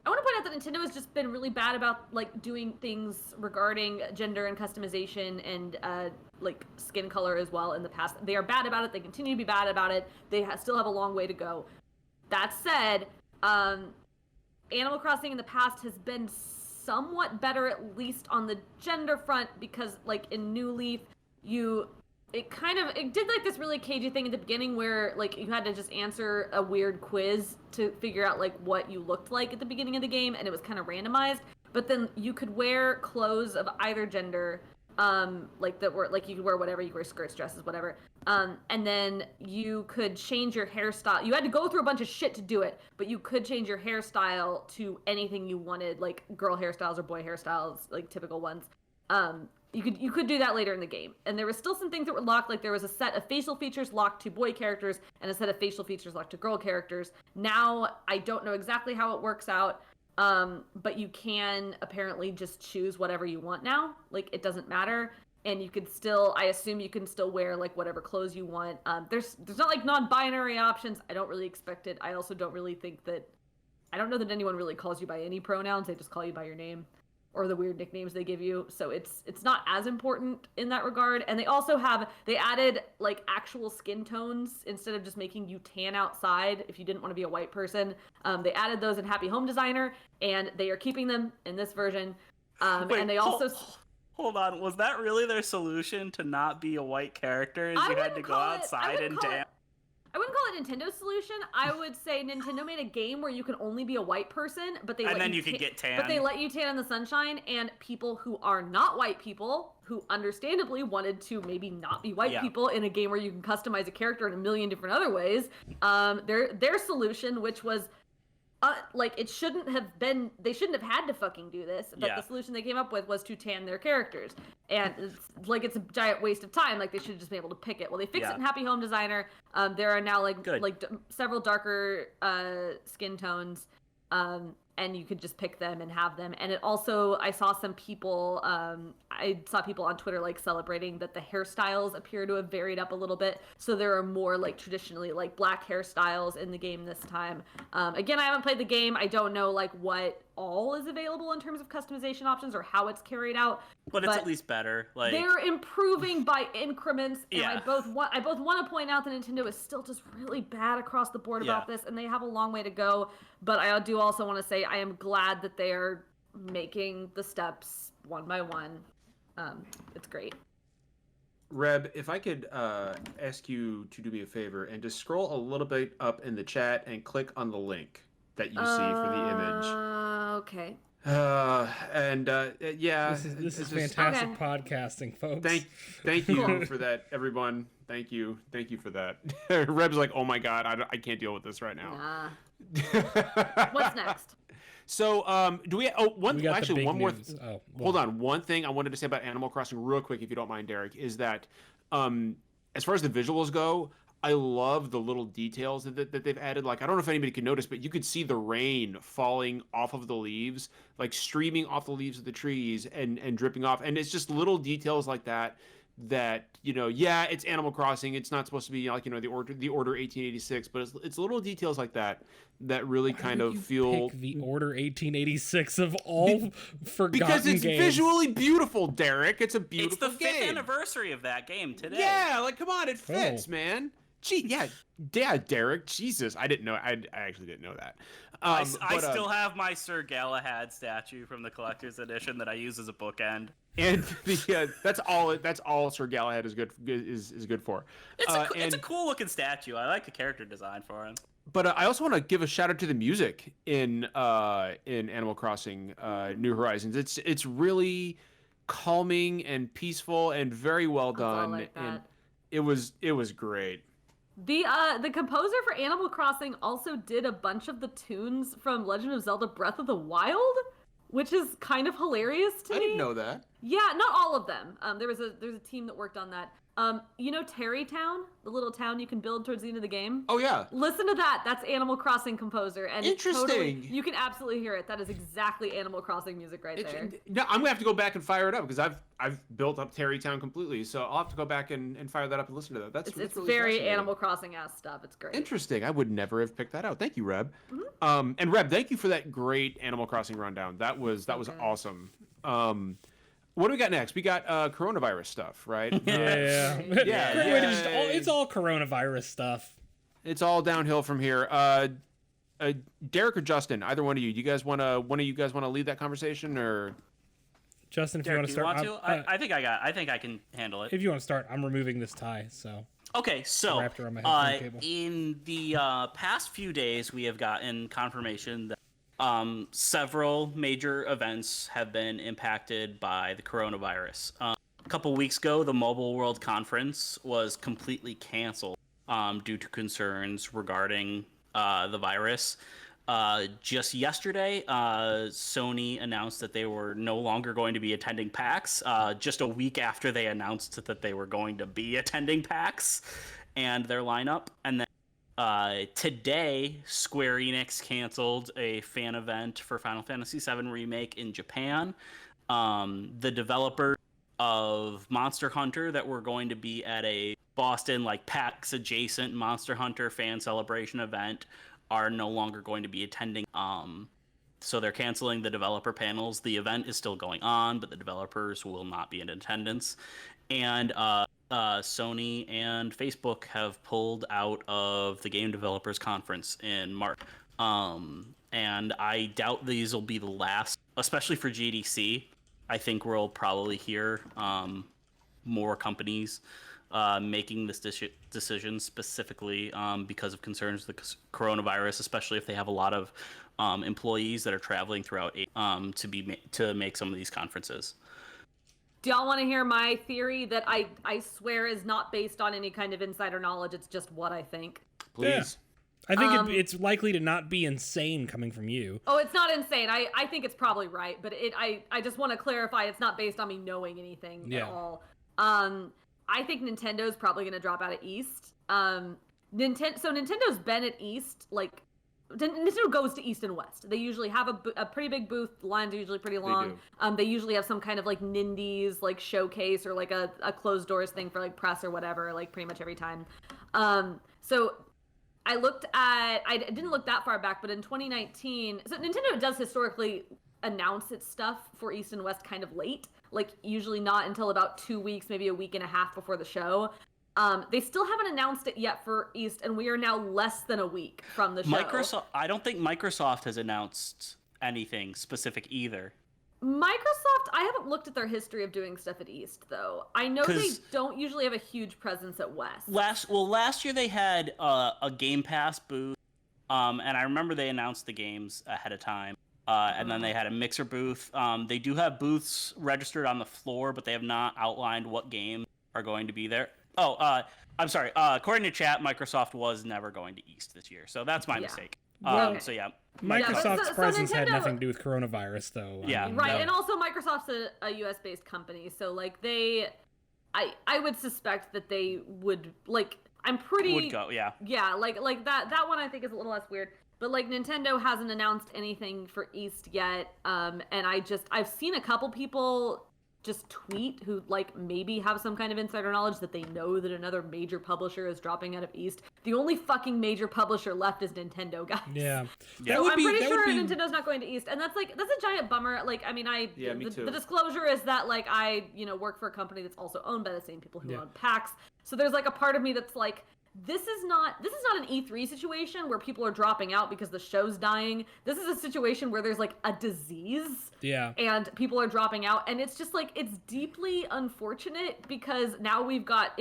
I want to point out that Nintendo has just been really bad about like doing things regarding gender and customization and like skin color as well in the past. They are bad about it. They continue to be bad about it. They still have a long way to go. That said, Animal Crossing in the past has been somewhat better, at least on the gender front, because like in New Leaf, it did like this really cagey thing at the beginning where like you had to just answer a weird quiz to figure out like what you looked like at the beginning of the game, and it was kind of randomized. But then you could wear clothes of either gender, like that were like you could wear whatever, you could wear skirts, dresses, whatever. And then you could change your hairstyle. You had to go through a bunch of shit to do it, but you could change your hairstyle to anything you wanted, like girl hairstyles or boy hairstyles, like typical ones. You could do that later in the game. And there was still some things that were locked, like there was a set of facial features locked to boy characters and a set of facial features locked to girl characters. Now, I don't know exactly how it works out, but you can apparently just choose whatever you want now. Like, it doesn't matter. And you could still, I assume you can still wear, like, whatever clothes you want. There's not, like, non-binary options. I don't really expect it. I also don't really think that, I don't know that anyone really calls you by any pronouns. They just call you by your name or the weird nicknames they give you. So it's not as important in that regard. And they added like actual skin tones instead of just making you tan outside if you didn't want to be a white person. They added those in Happy Home Designer, and they are keeping them in this version. Wait, and they also... Hold on, was that really their solution to not be a white character? Is you had to go outside and tan? I wouldn't call it Nintendo's solution. I would say Nintendo made a game where you can only be a white person, but they let you get tan. But they let you tan in the sunshine, and people who are not white people, who understandably wanted to maybe not be white people in a game where you can customize a character in a million different other ways, their solution, which was like they shouldn't have had to fucking do this, but the solution they came up with was to tan their characters, and it's a giant waste of time. Like, they should have just been able to pick it. Well, they fixed it in Happy Home Designer. There are now several darker skin tones, and you could just pick them and have them. And it also, I saw some people, I saw people on Twitter like celebrating that the hairstyles appear to have varied up a little bit. So there are more like traditionally like black hairstyles in the game this time. Again, I haven't played the game. I don't know like what all is available in terms of customization options or how it's carried out. But it's at least better. Like they're improving by increments, and Yeah. I both want to point out that Nintendo is still just really bad across the board about this, and they have a long way to go. But I do also want to say I am glad that they are making the steps one by one. It's great. Reb, if I could ask you to do me a favor and just scroll a little bit up in the chat and click on the link that you see for the image. Okay. Yeah. This is just- fantastic Okay. podcasting, folks. Thank you for that, everyone. Thank you for that. Reb's like, oh my god, I can't deal with this right now. Nah. What's next? So, do we? Oh, We got the actually, big one more. news. Oh, Hold on. One thing I wanted to say about Animal Crossing, real quick, if you don't mind, Derek, is that, as far as the visuals go, I love the little details that they've added. Like, I don't know if anybody can notice, but you could see the rain falling off of the leaves, like streaming off the leaves of the trees and dripping off. And it's just little details like that, yeah, it's Animal Crossing. It's not supposed to be like, the order 1886, but it's little details like that really kind of feel. Pick the Order 1886 of all forgotten Because it's games. visually beautiful, Derek. It's a it's beautiful the game. 5th anniversary of that game today. Yeah, like come on, it fits, Oh. man. Gee, yeah, Derek. Jesus, I didn't know. I actually didn't know that. I still have my Sir Galahad statue from the collector's edition that I use as a bookend. and that's all Sir Galahad is good for. It's a cool looking statue. I like the character design for him. But I also want to give a shout out to the music in Animal Crossing New Horizons. It's really calming and peaceful and very well done. like and that. it was great. The composer for Animal Crossing also did a bunch of the tunes from Legend of Zelda Breath of the Wild, which is kind of hilarious to me. I didn't know that. Yeah, not all of them. There's a team that worked on that. Terrytown, the little town you can build towards the end of the game. Oh yeah. Listen to that. That's Animal Crossing composer, and Interesting. you can absolutely hear it. That is exactly Animal Crossing music right there. No, I'm gonna have to go back and fire it up because I've built up Terrytown completely, so I'll have to go back and fire that up and listen to that. It's really very fascinating. Animal Crossing ass stuff. It's great. Interesting. I would never have picked that out. Thank you, Reb. And Reb, thank you for that great Animal Crossing rundown. That was awesome. What do we got next? We got coronavirus stuff, right? Yeah. Yeah, Great way to just yeah. it's all coronavirus stuff. It's all downhill from here. Derek or Justin, either one of you. Do you guys want to lead that conversation, or Justin, if Derek, you want to start, you want to? I think I can handle it. if you want to start, I'm removing this tie. So Okay, so Wrapped around my headphone cable. in the past few days, we have gotten confirmation that several major events have been impacted by the coronavirus. A couple weeks ago, the Mobile World Conference was completely canceled due to concerns regarding the virus. Just yesterday, Sony announced that they were no longer going to be attending PAX, just a week after they announced that they were going to be attending PAX and their lineup. And then today, Square Enix canceled a fan event for Final Fantasy VII Remake in Japan. The developers of Monster Hunter that were going to be at a Boston, PAX adjacent Monster Hunter fan celebration event are no longer going to be attending. So they're canceling the developer panels. The event is still going on, but the developers will not be in attendance. And Sony and Facebook have pulled out of the Game Developers Conference in March. And I doubt these will be the last, especially for GDC. I think we'll probably hear more companies making this decision specifically because of concerns with the coronavirus, especially if they have a lot of employees that are traveling throughout to make some of these conferences. Do y'all want to hear my theory that I swear is not based on any kind of insider knowledge? It's just what I think. please? I think it's likely to not be insane coming from you. Oh, it's not insane. I think it's probably right, but I just want to clarify it's not based on me knowing anything at all. I think Nintendo's probably going to drop out of East. So Nintendo's been at East Nintendo goes to East and West. They usually have a pretty big booth. The lines are usually pretty long. They usually have some kind of like Nindies like showcase or like a closed doors thing for like press or whatever, like pretty much every time. So I didn't look that far back, but in 2019, so Nintendo does historically announce its stuff for East and West kind of late, like usually not until about 2 weeks, maybe a week and a half before the show. They still haven't announced it yet for East, and we are now less than a week from the show. I don't think Microsoft has announced anything specific either. Microsoft, I haven't looked at their history of doing stuff at East, though. I know they don't usually have a huge presence at West. Last year they had a Game Pass booth, and I remember they announced the games ahead of time. And then they had a Mixer booth. They do have booths registered on the floor, but they have not outlined what games are going to be there. Oh, I'm sorry. According to chat, Microsoft was never going to East this year, so that's my mistake. So yeah, Microsoft's presence Nintendo had nothing to do with coronavirus, though. Yeah, right. And also Microsoft's a US based company, so like I would suspect that they would like. I'm pretty would go. Yeah, like that one I think is a little less weird. But like Nintendo hasn't announced anything for East yet, and I've seen a couple people just tweet who like maybe have some kind of insider knowledge that they know that another major publisher is dropping out of East. The only fucking major publisher left is Nintendo, guys. Yeah. So I'm pretty sure Nintendo's not going to East, and that's a giant bummer. Like, I mean, me too. The disclosure is that like I work for a company that's also owned by the same people who own PAX. So there's like a part of me that's like, this is not an E3 situation where people are dropping out because the show's dying. This is a situation where there's like a disease. Yeah. And people are dropping out, and it's just like, it's deeply unfortunate because now we've got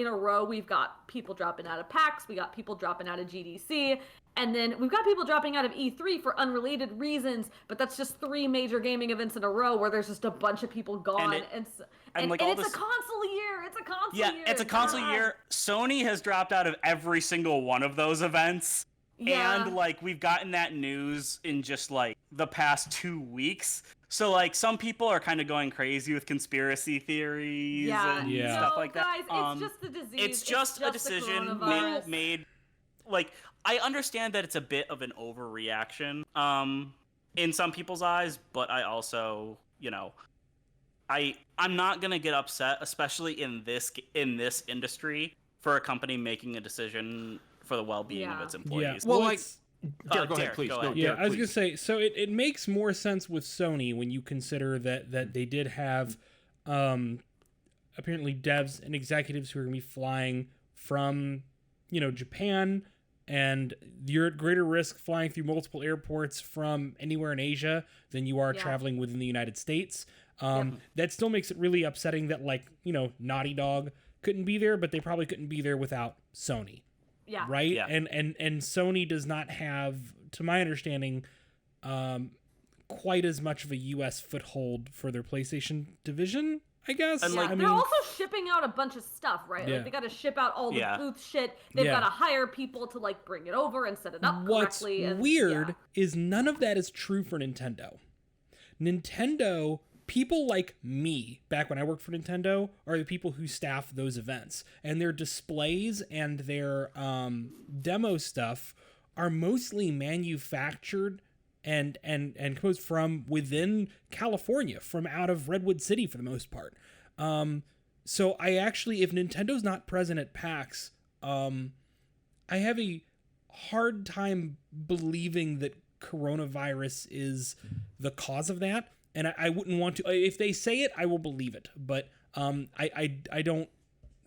people dropping out of PAX, we got people dropping out of GDC, and then we've got people dropping out of E3 for unrelated reasons, but that's just 3 major gaming events in a row where there's just a bunch of people gone. And it's a console year. It's a console year. Yeah, it's a console year. Sony has dropped out of every single one of those events. Yeah. And like we've gotten that news in just like the past 2 weeks. So like some people are kind of going crazy with conspiracy theories and stuff like that. Guys, it's just the disease. It's just a decision made. Like, I understand that it's a bit of an overreaction in some people's eyes, but I also, I'm not gonna get upset, especially in this industry, for a company making a decision for the well-being of its employees. Yeah. Well, Derek, go ahead, please. Go ahead. Yeah, I was gonna say, so it makes more sense with Sony when you consider that they did have apparently devs and executives who are gonna be flying from Japan, and you're at greater risk flying through multiple airports from anywhere in Asia than you are traveling within the United States. That still makes it really upsetting that Naughty Dog couldn't be there, but they probably couldn't be there without Sony. Yeah. Right? Yeah. And Sony does not have, to my understanding, quite as much of a US foothold for their PlayStation division, I guess. And they're also shipping out a bunch of stuff, right? Yeah. Like they got to ship out all the booth shit. They've got to hire people to like bring it over and set it up correctly. What's weird is none of that is true for Nintendo. Nintendo, people like me, back when I worked for Nintendo, are the people who staff those events. And their displays and their demo stuff are mostly manufactured and composed from within California, from out of Redwood City for the most part. So I actually, if Nintendo's not present at PAX, I have a hard time believing that coronavirus is the cause of that. And I wouldn't want to, if they say it, I will believe it. But I don't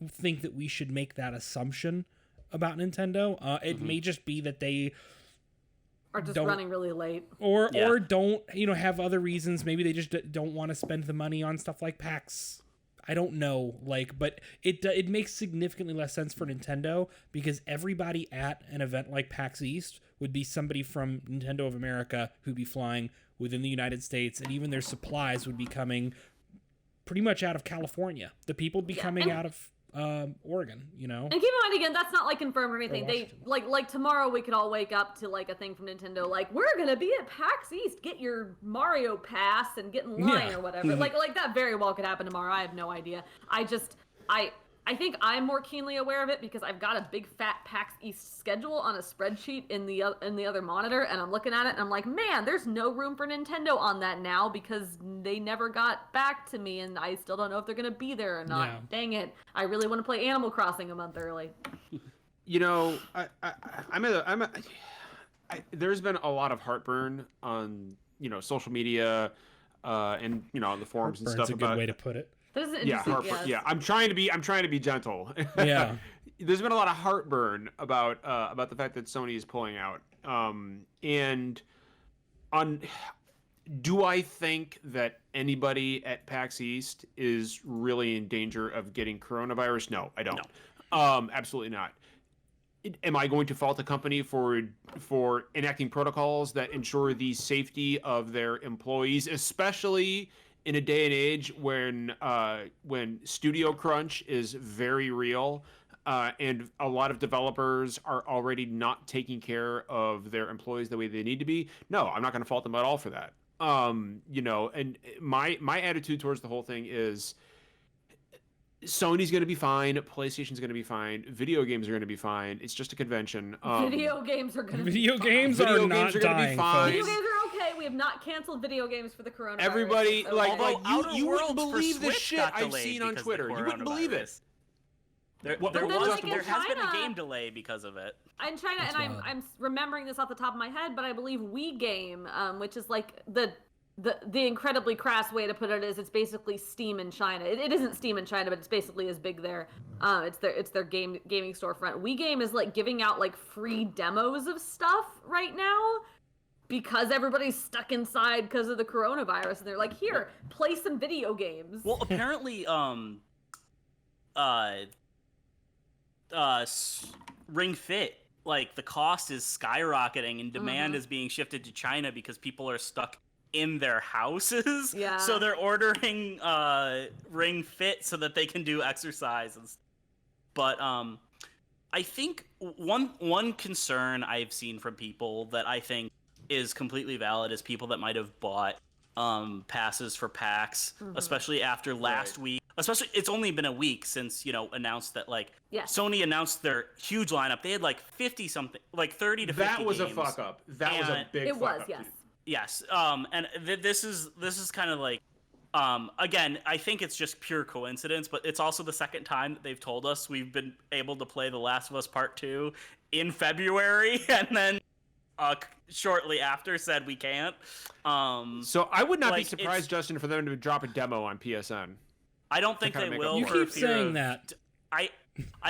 think that we should make that assumption about Nintendo. It may just be that they are just running really late, or don't have other reasons. Maybe they just don't want to spend the money on stuff like PAX. I don't know, but it makes significantly less sense for Nintendo because everybody at an event like PAX East would be somebody from Nintendo of America who'd be flying within the United States, and even their supplies would be coming pretty much out of California. The people would be coming out of Oregon, And keep in mind, again, that's not like confirmed or anything. They like tomorrow we could all wake up to like a thing from Nintendo, like we're gonna be at PAX East, get your Mario Pass and get in line or whatever. Like that very well could happen tomorrow. I have no idea. I think I'm more keenly aware of it because I've got a big fat PAX East schedule on a spreadsheet in the other monitor, and I'm looking at it and I'm like, man, there's no room for Nintendo on that now because they never got back to me, and I still don't know if they're gonna be there or not. Yeah. Dang it! I really want to play Animal Crossing a month early. You know, there's been a lot of heartburn on social media, and on the forums and Heartburn's stuff a good about. way to put it. This is Yeah, interesting. heartburn. Yes. Yeah, I'm trying to be gentle. Yeah. There's been a lot of heartburn about the fact that Sony is pulling out. Do I think that anybody at PAX East is really in danger of getting coronavirus? No, I don't. No. Absolutely not. Am I going to fault the company for enacting protocols that ensure the safety of their employees, especially in a day and age when studio crunch is very real, and a lot of developers are already not taking care of their employees the way they need to be? No, I'm not going to fault them at all for that. And my attitude towards the whole thing is Sony's going to be fine, PlayStation's going to be fine, video games are going to be fine. It's just a convention. Video games are going to be Video fine. games Video are games not are gonna be dying, fine. Video folks. games are okay. We have not canceled video games for the coronavirus. Everybody, It's okay. like Outer you wouldn't Worlds for believe the Switch shit got I've delayed seen on because of Twitter. You wouldn't believe it. coronavirus. There But then, like, in has been a China- game delay because of it. in China, That's and wild. I'm remembering this off the top of my head, but I believe Wii Game, which is like the incredibly crass way to put it is it's basically Steam in China. It isn't Steam in China, but it's basically as big there. It's their gaming storefront. Wii Game is like giving out like free demos of stuff right now because everybody's stuck inside because of the coronavirus, and they're like, here, play some video games. Well, apparently, Ring Fit, like the cost is skyrocketing and demand is being shifted to China because people are stuck in their houses. Yeah. So they're ordering Ring Fit so that they can do exercise and stuff. But I think one concern I've seen from people that I think is completely valid is people that might have bought passes for PAX, especially after last week. Especially, it's only been a week since announced that Sony announced their huge lineup. They had like 50 something, like 30 to 50 That was games. a fuck up. That was a And big It fuck was, up. yes. Yes. And this is kind of like, again, I think it's just pure coincidence, but it's also the second time that they've told us we've been able to play The Last of Us Part 2 in February, and then shortly after said we can't. So I would not be Like, surprised, Justin, for them to drop a demo on PSN. I don't think kinda they make up will. You for for keep fear saying of- that. I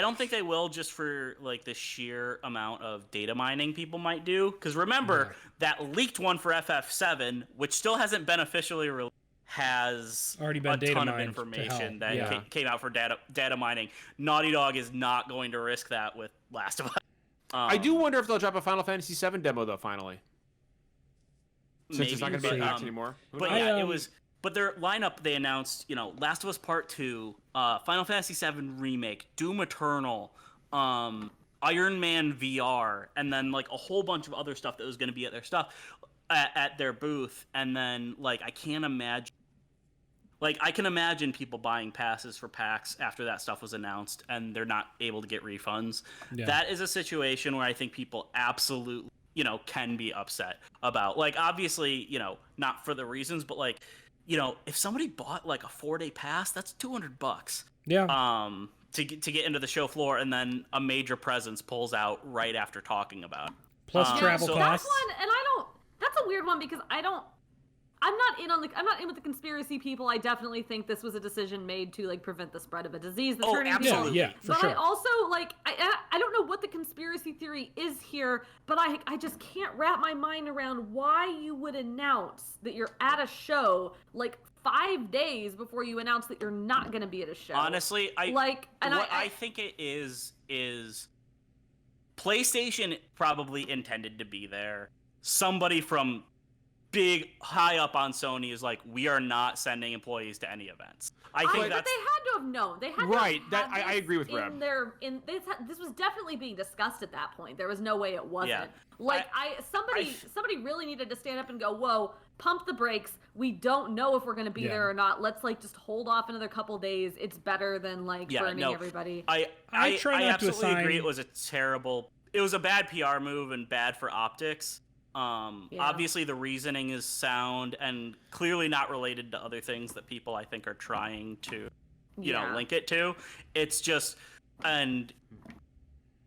don't think they will, just for like the sheer amount of data mining people might do. Because remember, that leaked one for FF7, which still hasn't been officially released, has Already been a data ton of mined to information hell. that Yeah. came out for data mining. Naughty Dog is not going to risk that with Last of Us. I do wonder if they'll drop a Final Fantasy VII demo though. Finally, since it's not going to be maybe, at but, PAX anymore. Who But knows? yeah, it was. But their lineup, they announced, Last of Us Part 2, Final Fantasy VII Remake, Doom Eternal, Iron Man VR, and then like a whole bunch of other stuff that was going to be at their at their booth. And then I can imagine people buying passes for PAX after that stuff was announced and they're not able to get refunds. Yeah. That is a situation where I think people absolutely, can be upset about. Like, obviously, not for the reasons, but if somebody bought like a 4-day pass, that's $200. Yeah. To get into the show floor, and then a major presence pulls out right after talking about it. Plus travel so costs. That's one, and that's a weird one because I'm not in with the conspiracy people. I definitely think this was a decision made to prevent the spread of a disease that's hurting people. absolutely. Yeah, for But sure. I also I don't know what the conspiracy theory is here, but I just can't wrap my mind around why you would announce that you're at a show 5 days before you announce that you're not going to be at a show. Honestly, I think it is PlayStation probably intended to be there. Somebody from big high up on Sony is like, we are not sending employees to any events. I think but that's they had to have known. They had to Right, have that- had I this agree with Brad. This was definitely being discussed at that point. There was no way it wasn't. Yeah. Like somebody really needed to stand up and go, "Whoa, pump the brakes. We don't know if we're going to be Yeah. there or not. Let's like just hold off another couple days. It's better than like burning everybody." I try not to absolutely agree. assign- It was a bad PR move and bad for optics. Obviously the reasoning is sound and clearly not related to other things that people I think are trying to, you know, link it to. It's just, and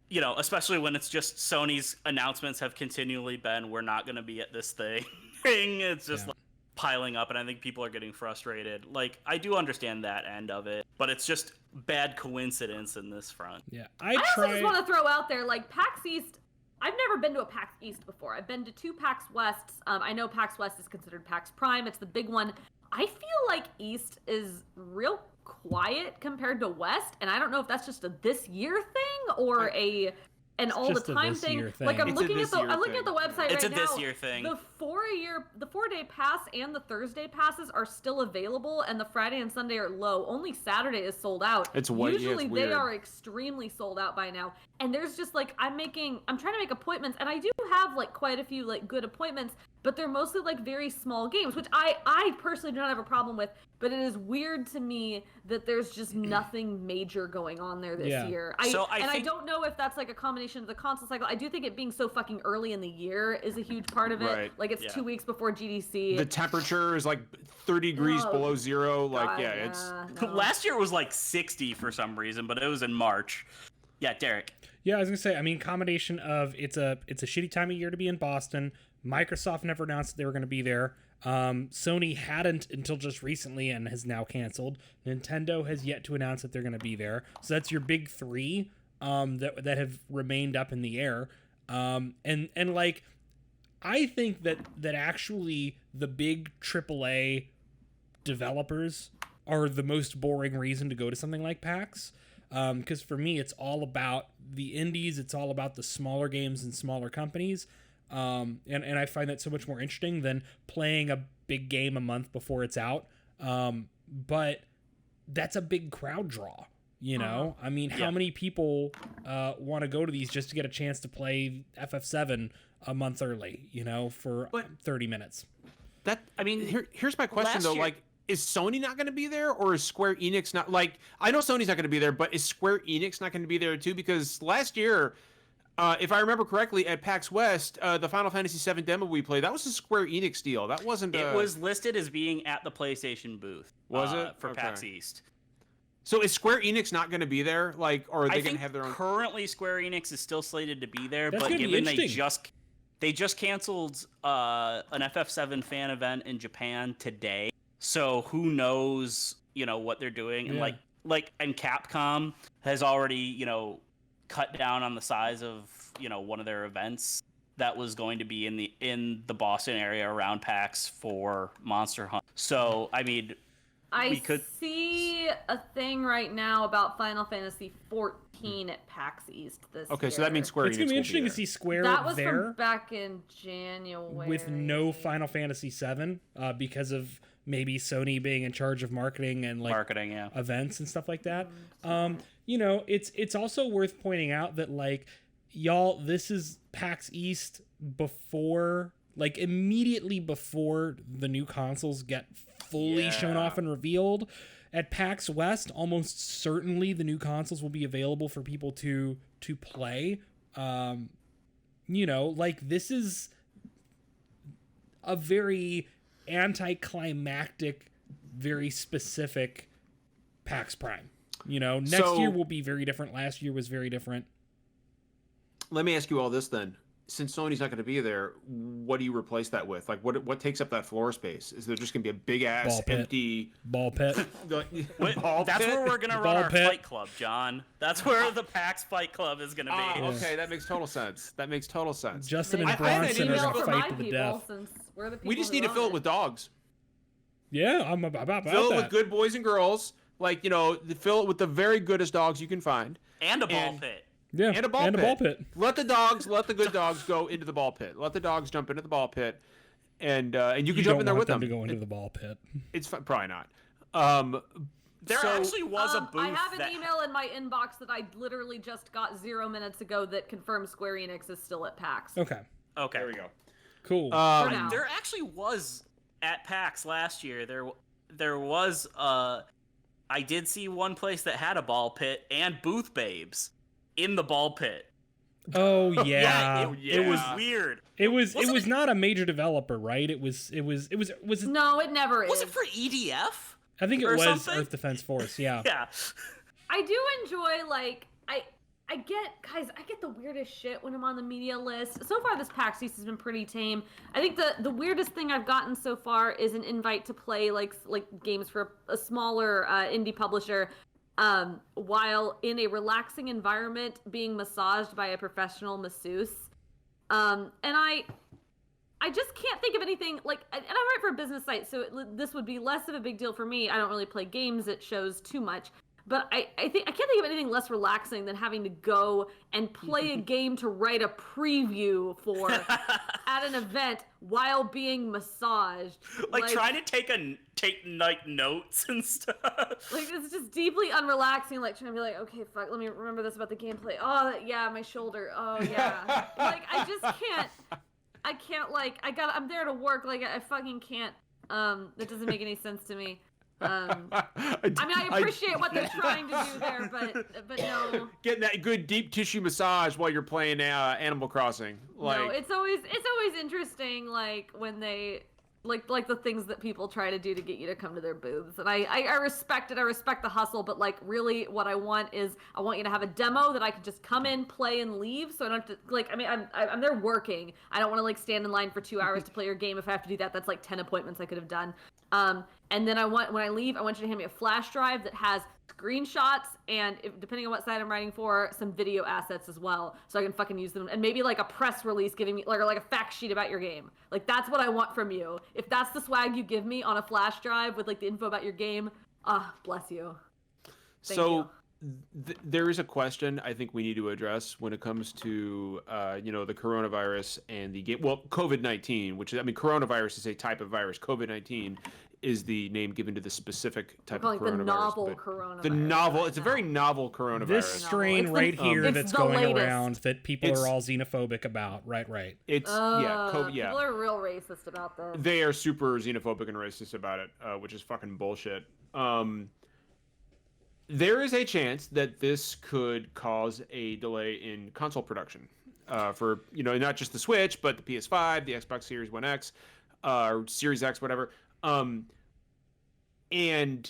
you know, especially when it's just Sony's announcements have continually been, we're not going to be at this thing. It's just like piling up, and I think people are getting frustrated. Like, I do understand that end of it, but it's just bad coincidence in this front. Yeah, I also just want to throw out there, like, PAX East, I've never been to a PAX East before. I've been to 2 PAX Wests. I know PAX West is considered PAX Prime. It's the big one. I feel like East is real quiet compared to West, and I don't know if that's just a this year thing or an all the time thing. Like I'm looking at the website it's right now. It's a this year thing. The 4-day pass and the Thursday passes are still available, and the Friday and Sunday are low. Only Saturday is sold out. Usually they are extremely sold out by now. And there's just like I'm trying to make appointments, and I do have like quite a few like good appointments, but they're mostly like very small games, which I personally do not have a problem with. But it is weird to me that there's just nothing major going on there this year. I don't know if that's like a combination of the console cycle. I do think it being so fucking early in the year is a huge part of it. Right. Like it's 2 weeks before GDC. The temperature is like 30 degrees below zero. Like, it's... Last year was like 60 for some reason, but it was in March. Yeah, Derek. Yeah, I was gonna say. I mean, combination of it's a shitty time of year to be in Boston. Microsoft never announced that they were going to be there. Sony hadn't until just recently and has now canceled. Nintendo has yet to announce that they're going to be there. So that's your big 3 that have remained up in the air. And like, I think that actually the big AAA developers are the most boring reason to go to something like PAX. Because for me, it's all about the indies. It's all about the smaller games and smaller companies. And I find that so much more interesting than playing a big game a month before it's out. But that's a big crowd draw, you know? I mean, how many people want to go to these just to get a chance to play FF7 a month early, you know, for 30 minutes? Here's my question though, like, is Sony not going to be there, or is Square Enix not? Like, I know Sony's not going to be there, but is Square Enix not going to be there too? Because last year, if I remember correctly, at PAX West, the Final Fantasy VII demo we played, that was a Square Enix deal. That wasn't. It was listed as being at the PlayStation booth. Was it for PAX East? So is Square Enix not going to to like, or are they going to have their own? Currently, Square Enix is still slated to be there, That's but gonna be given interesting. they just canceled an FF7 fan event in Japan today. So who knows, you know, what they're doing. And and Capcom has already, you know, cut down on the size of, you know, one of their events that was going to be in the Boston area around PAX for Monster Hunt. So, I mean, I see a thing right now about Final Fantasy 14 at PAX East this year. Okay, so that means Square Enix. It's gonna be interesting to see Square that was there from back in January with no Final Fantasy VII because of maybe Sony being in charge of marketing and like events and stuff like that. You know, it's also worth pointing out that like, y'all, this is PAX East before, like, immediately before the new consoles get fully shown off and revealed. At PAX West, almost certainly the new consoles will be available for people to play. You know, like, this is a very anticlimactic, very specific PAX Prime. You know, next year will be very different. Last year was very different. Let me ask you all this then. Since Sony's not going to be there, what do you replace that with? Like, what takes up that floor space? Is there just going to be a big ass empty ball pit? That's where we're going to run our Fight Club, John. That's where the PAX Fight Club is going to be. Okay, that makes total sense. Justin and Bronson are going to fight to the death. We just need to fill it with dogs. Yeah, I'm about that. Fill it with good boys and girls. Like, you know, fill it with the very goodest dogs you can find. And a ball pit. Yeah, and a ball pit. Let the good dogs go into the ball pit. Let the dogs jump into the ball pit. and you can You jump don't in there want with them them. to go into the ball pit. It's probably not. There actually was a booth I have an that... email in my inbox that I literally just got 0 minutes ago that confirms Square Enix is still at PAX. Okay. Okay. There we go. Cool. For now. There actually was at PAX last year. There was I did see one place that had a ball pit and booth babes in the ball pit. Oh yeah. It was weird. It was Wasn't not a major developer, right? It was No, it never is. Was it for EDF? I think it or was something? Earth Defense Force, yeah. Yeah. I do enjoy, like, I get the weirdest shit when I'm on the media list. So far, this PAX East has been pretty tame. I think the weirdest thing I've gotten so far is an invite to play, like games for a smaller indie publisher, while in a relaxing environment being massaged by a professional masseuse. And I just can't think of anything, like, and I'm right for a business site, so this would be less of a big deal for me. I don't really play games at shows too much. But I can't think of anything less relaxing than having to go and play a game to write a preview for at an event while being massaged. Like trying to take like notes and stuff. Like, it's just deeply unrelaxing, like trying to be like, okay, fuck, let me remember this about the gameplay. Oh, yeah, my shoulder. Oh, yeah. Like, I just can't. I'm there to work. Like, I fucking can't. That doesn't make any sense to me. I mean, I appreciate what they're trying to do there, but no. Getting that good deep tissue massage while you're playing Animal Crossing. Like, no, it's always interesting, like when they like the things that people try to do to get you to come to their booths, and I respect it. I respect the hustle, but like really, what I want is I want you to have a demo that I can just come in, play, and leave. So I don't have to like. I mean, I'm there working. I don't want to like stand in line for 2 hours to play your game. If I have to do that, that's like 10 appointments I could have done. And then when I leave, I want you to hand me a flash drive that has screenshots and, depending on what site I'm writing for, some video assets as well, so I can fucking use them. And maybe like a press release giving me like a fact sheet about your game. Like, that's what I want from you. If that's the swag you give me on a flash drive with like the info about your game, bless you. Thank you. There is a question I think we need to address when it comes to the coronavirus and the game. Well, COVID-19, which is, I mean, coronavirus is a type of virus. COVID-19 is the name given to the specific type of coronavirus. The novel coronavirus. The novel. It's a very novel coronavirus. This strain right here that's going around that people are all xenophobic about. Right. It's COVID, yeah. People are real racist about this. They are super xenophobic and racist about it, which is fucking bullshit. There is a chance that this could cause a delay in console production for, not just the Switch, but the PS5, the Xbox Series One X, or Series X, whatever. And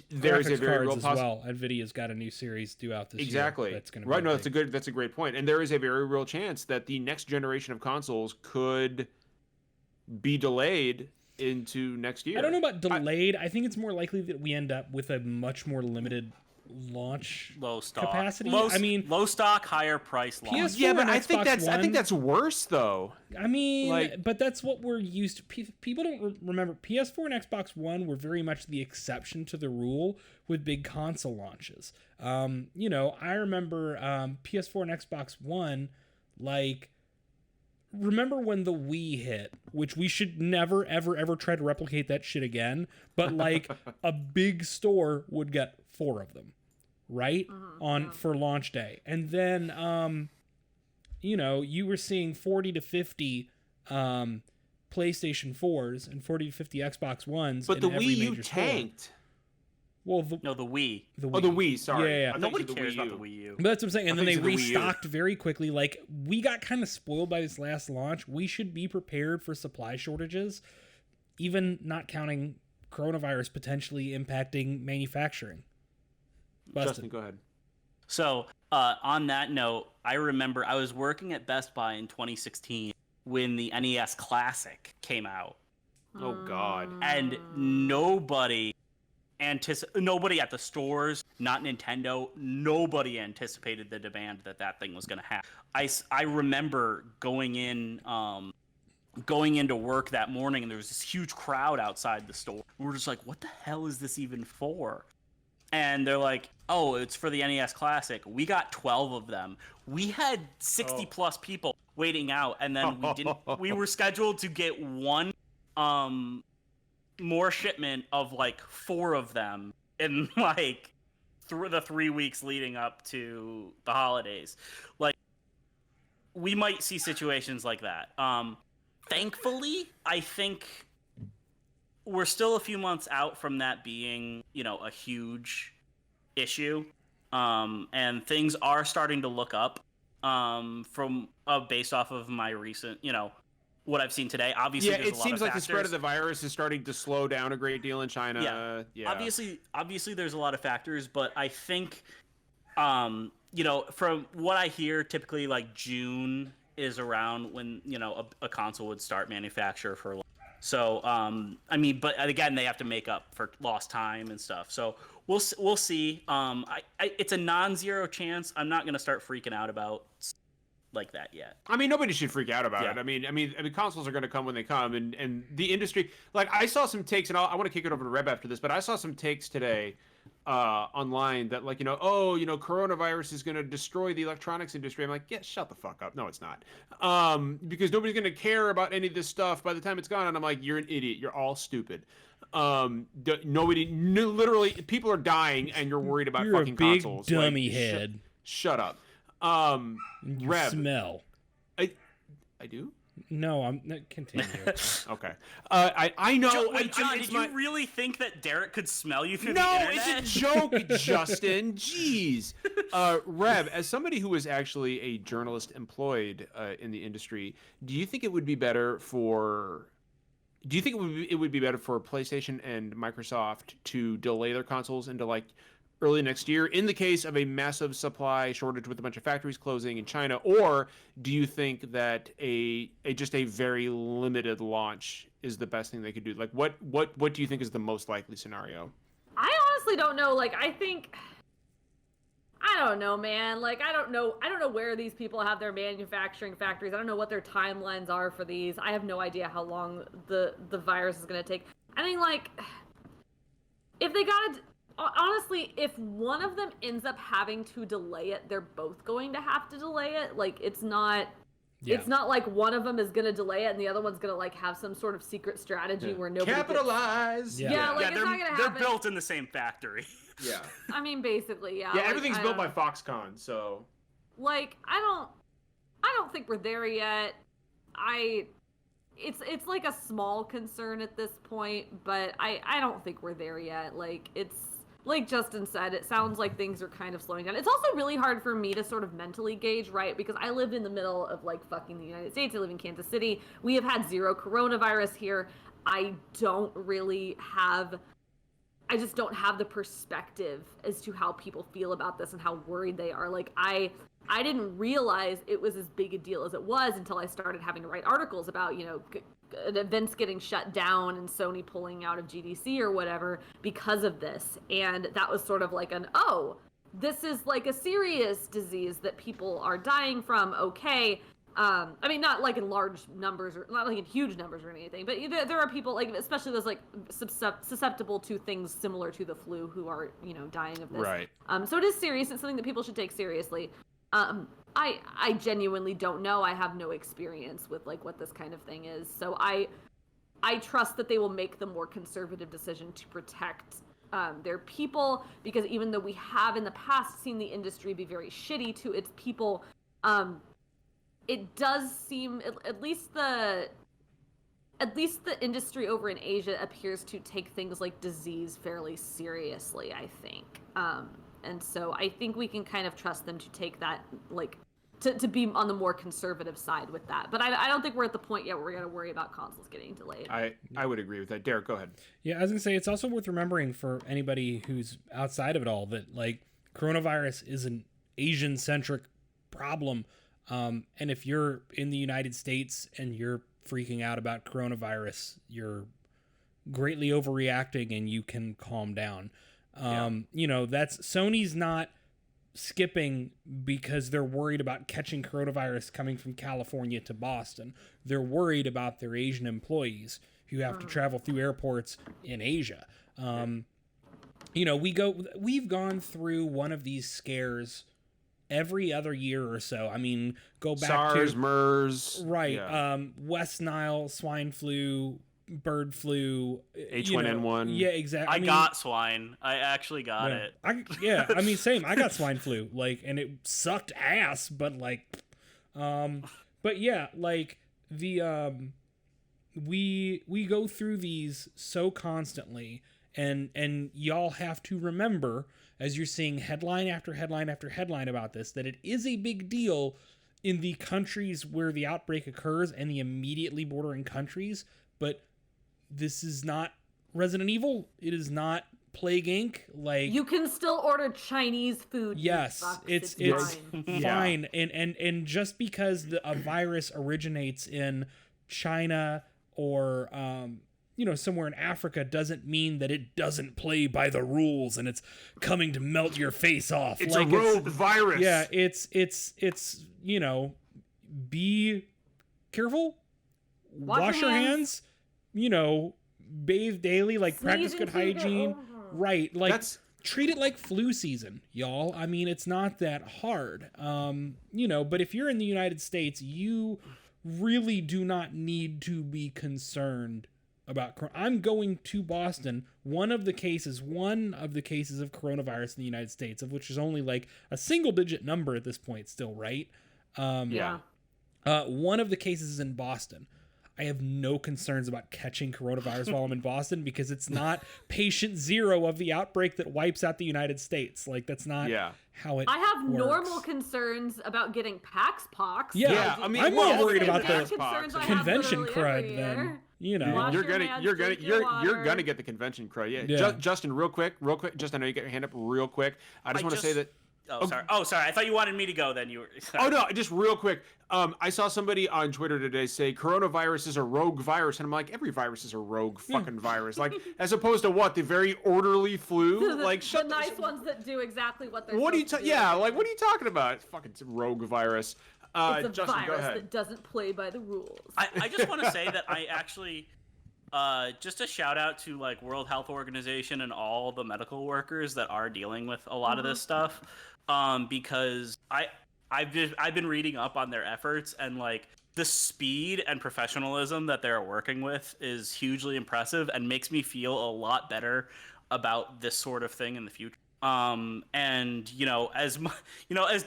there's a very real possibility. Well, NVIDIA's got a new series due out this year. Exactly. That's going to right. No, that's a great point. And there is a very real chance that the next generation of consoles could be delayed into next year. I don't know about delayed. I think it's more likely that we end up with a much more limited launch low stock capacity. Low stock, higher price launch. PS4 yeah, but and I think Xbox that's worse though. I mean, but that's what we're used to. People don't remember PS4 and Xbox One were very much the exception to the rule with big console launches. I remember PS4 and Xbox One, like, remember when the Wii hit, which we should never, ever, ever try to replicate that shit again, but like a big store would get 4 of them, right? For launch day. And then, you were seeing 40 to 50 PlayStation 4s and 40 to 50 Xbox Ones. But the Wii U tanked. Store. Well, the Wii. The Wii, sorry. Yeah. Nobody cares about the Wii U. But that's what I'm saying. And then they restocked very quickly. Like, we got kind of spoiled by this last launch. We should be prepared for supply shortages, even not counting coronavirus potentially impacting manufacturing. Justin, go ahead. So, on that note, I remember I was working at Best Buy in 2016 when the NES Classic came out. Oh, God. And nobody at the stores, not Nintendo, nobody anticipated the demand that thing was going to have. I remember going into work that morning, and there was this huge crowd outside the store. We were just like, what the hell is this even for? And they're like, oh, it's for the NES Classic. We got 12 of them. We had 60 plus people waiting out, and then we were scheduled to get one more shipment of like 4 of them in like the 3 weeks leading up to the holidays. Like, we might see situations like that. Thankfully, I think we're still a few months out from that being, a huge issue. And things are starting to look up from based off of my recent, what I've seen today. Obviously, there's a lot of seems like factors. the spread of the virus is starting to slow down a great deal in China. Yeah. Obviously, there's a lot of factors, but I think, from what I hear, typically like June is around when a console would start manufacture for. So but again, they have to make up for lost time and stuff. So we'll see. It's a non-zero chance. I'm not gonna start freaking out about like that yet. I mean, nobody should freak out about it. I mean, consoles are going to come when they come, and the industry. Like, I saw some takes, and I want to kick it over to Reb after this, but I saw some takes today online that, like, coronavirus is going to destroy the electronics industry. I'm like, yeah, shut the fuck up. No, it's not. Because nobody's going to care about any of this stuff by the time it's gone. And I'm like, you're an idiot. You're all stupid. Literally, people are dying, and you're worried about fucking consoles. You're a big dummy head. Shut up. You Reb, smell. I do? No, I'm not. Continue. Okay. I know. John, did you really think that Derek could smell you through the internet? No, it's a joke, Justin. Jeez. Reb, as somebody who was actually a journalist employed in the industry, do you think it would be better for PlayStation and Microsoft to delay their consoles into like early next year in the case of a massive supply shortage with a bunch of factories closing in China? Or do you think that just a very limited launch is the best thing they could do? Like, what do you think is the most likely scenario? I honestly don't know. Like, I don't know, man. Like, I don't know where these people have their manufacturing factories. I don't know what their timelines are for these. I have no idea how long the virus is going to take. I mean, like, if they got to... Honestly, if one of them ends up having to delay it, they're both going to have to delay it. Like, it's not like one of them is going to delay it and the other one's going to like have some sort of secret strategy where nobody capitalize. It's not going to happen. They're built in the same factory. Yeah. I mean, basically, yeah. Yeah, everything's built by Foxconn, so. Like, I don't think we're there yet. It's like a small concern at this point, but I don't think we're there yet. Like, it's like Justin said, it sounds like things are kind of slowing down. It's also really hard for me to sort of mentally gauge, right? Because I live in the middle of like fucking the United States. I live in Kansas City. We have had 0 coronavirus here. I just don't have the perspective as to how people feel about this and how worried they are. Like, I didn't realize it was as big a deal as it was until I started having to write articles about, events getting shut down and Sony pulling out of GDC or whatever because of this. And that was sort of like this is like a serious disease that people are dying from. Okay. I mean, not like in large numbers or not like in huge numbers or anything, but there are people like, especially those like susceptible to things similar to the flu who are, dying of this. Right. So it is serious. It's something that people should take seriously. I genuinely don't know. I have no experience with like what this kind of thing is. So I trust that they will make the more conservative decision to protect their people, because even though we have in the past seen the industry be very shitty to its people, it does seem at least the industry over in Asia appears to take things like disease fairly seriously, I think. And so I think we can kind of trust them to take that, like, to be on the more conservative side with that. But I don't think we're at the point yet where we're going to worry about consoles getting delayed. I would agree with that. Derek, go ahead. Yeah, I was going to say, it's also worth remembering for anybody who's outside of it all that, like, coronavirus is an Asian-centric problem. And if you're in the United States and you're freaking out about coronavirus, you're greatly overreacting and you can calm down. That's Sony's not skipping because they're worried about catching coronavirus coming from California to Boston. They're worried about their Asian employees who have to travel through airports in Asia. We've gone through one of these scares every other year or so. I mean, go back SARS, to MERS. Right. Yeah. West Nile, swine flu, bird flu, H1N1. Yeah, exactly. I got swine. I actually got it. I mean, same. I got swine flu, like, and it sucked ass, but like, but yeah, like the we go through these so constantly, and y'all have to remember, as you're seeing headline after headline after headline about this, that it is a big deal in the countries where the outbreak occurs and the immediately bordering countries, but this is not Resident Evil. It is not Plague Inc. Like, you can still order Chinese food. Yes, it's fine. fine. And just because a virus originates in China or somewhere in Africa doesn't mean that it doesn't play by the rules and it's coming to melt your face off. It's like a rogue virus. Yeah, it's be careful. Wash your hands. Bathe daily, like practice good hygiene. Right, like treat it like flu season, y'all. I mean, it's not that hard. But if you're in the United States, you really do not need to be concerned about. I'm going to Boston. One of the cases of coronavirus in the United States, of which is only like a single-digit number at this point, still, right? One of the cases is in Boston. I have no concerns about catching coronavirus while I'm in Boston because it's not patient zero of the outbreak that wipes out the United States. Like, that's not how it I have works. normal concerns about getting PAX pox. Yeah, I mean, I'm more worried about the the convention crud than, You're gonna get the convention crud. Yeah. Justin, real quick. Just, I know you got your hand up real quick. I just want to say that. Oh, sorry. I thought you wanted me to go. Then you were. Sorry. Oh no, just real quick. I saw somebody on Twitter today say coronavirus is a rogue virus, and I'm like, every virus is a rogue fucking virus. Like, as opposed to what, the very orderly flu? Like, the nice ones that do exactly what they're. What are you? what are you talking about? It's fucking rogue virus. It's a Justin, virus go ahead. that doesn't play by the rules. I just want to say that I actually. Just a shout out to like World Health Organization and all the medical workers that are dealing with a lot of this stuff, because I've been reading up on their efforts, and like the speed and professionalism that they're working with is hugely impressive and makes me feel a lot better about this sort of thing in the future. And as